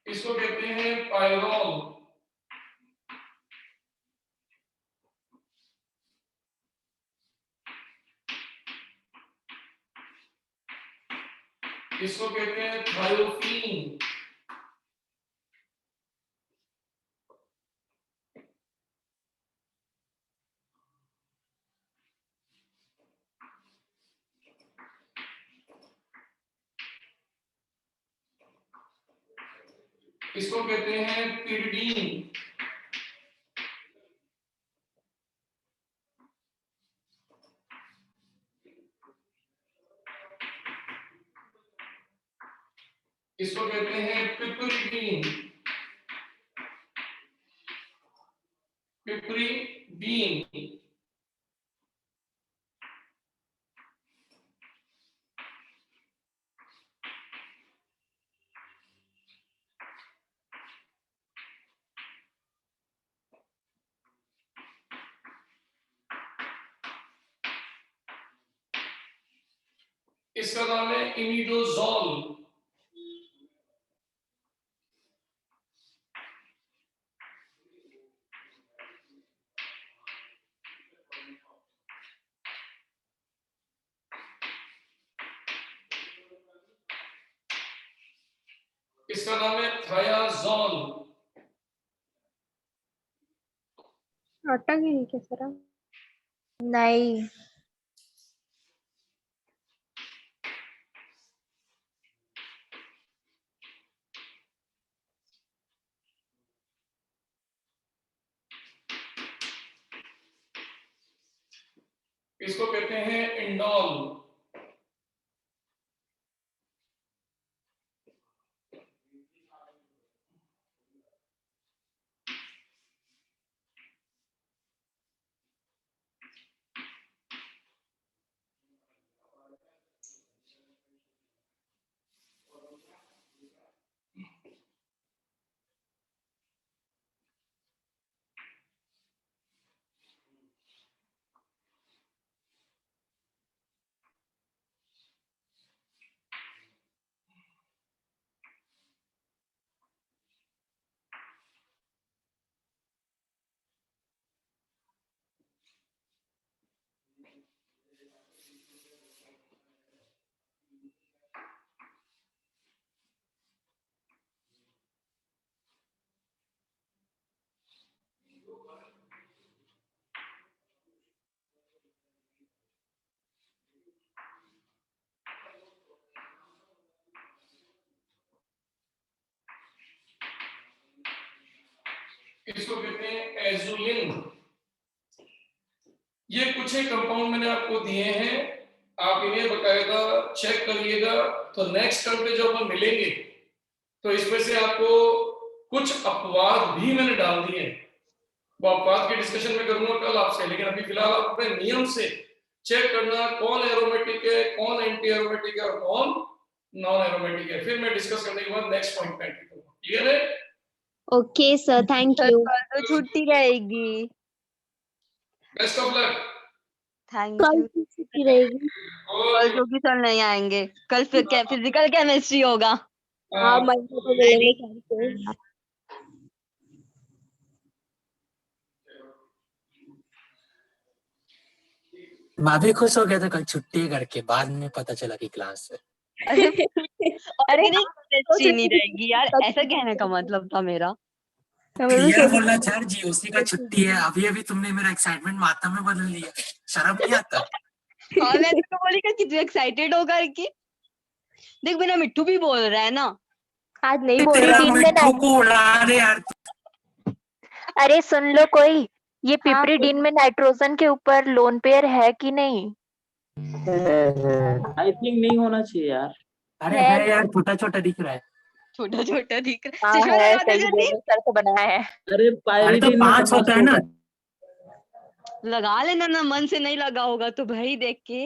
इसको कहते हैं पायरोल। इसको कहते हैं थायोफीन। इसको कहते हैं पिरिडीन। इसको कहते हैं पिपरीडीन। पिपरीडीन। इसका नाम है इमिडोजोल। इसका नाम है थायाजोल। आटा गिरी क्या सर? नहीं। इसको कहते हैं इंडोल। इसको कहते हैं एजुलिन। कुछ एक कंपाउंड मैंने आपको दिए हैं, आप इन्हें बकायदा चेक करिएगा। तो नेक्स्ट टर्म पे जब हम मिलेंगे तो इसमें से आपको कुछ अपवाद भी मैंने डाल दिए हैं, वो अपवाद की डिस्कशन में करूंगा कल आपसे, लेकिन अभी फिलहाल आप अपने नियम से चेक करना कौन एरोमेटिक है, कौन एंटी एरोमेटिक है और कौन नॉन एरोमेटिक है। फिर मैं डिस्कस करने के बाद नेक्स्ट पॉइंट पे एंट्री करूंगा। क्लियर है? Okay sir, thank sir you. कल तो छुट्टी रहेगी। Best of luck. थैंक कल यू। की छुट्टी रहेगी। कल तो की सर नहीं आएंगे, कल फिजिकल केमिस्ट्री होगा। हाँ, मंडे को मिलेंगे सर से। मैं भी खुश हो गया था कल छुट्टी करके, बाद में पता चला कि क्लास है। अरे नहीं केमिस्ट्री नहीं रहेगी यार, ऐसा कहने का मतलब था मेरा। क्लियर बोलना सर, जीओसी का छुट्टी है। अभी अभी तुमने मेरा एक्साइटमेंट माता में बदल दिया, शर्म नहीं आता? हाँ मैं तो बोली कि तू एक्साइटेड होगा कि देख मेरा मिट्टू भी बोल रहा है ना। आज नहीं बोल तेरा रहा। मिट्टू को उड़ा रहे यार। अरे सुन लो कोई, ये पिपरीडीन में नाइट्रोजन के ऊपर लोन पेयर है कि नहीं? आई थिंक नहीं होना चाहिए यार। अरे है यार, छोटा छोटा दिख रहा है। छोटा छोटा दिख रहा हाँ चश्मा है, लगा दे सही जल्दी। बोलो, सर को बनाया है। अरे अरे तो पायरीडीन में 5 होता है ना। लगा लेना ना, मन से नहीं लगा होगा तो भाई देख के।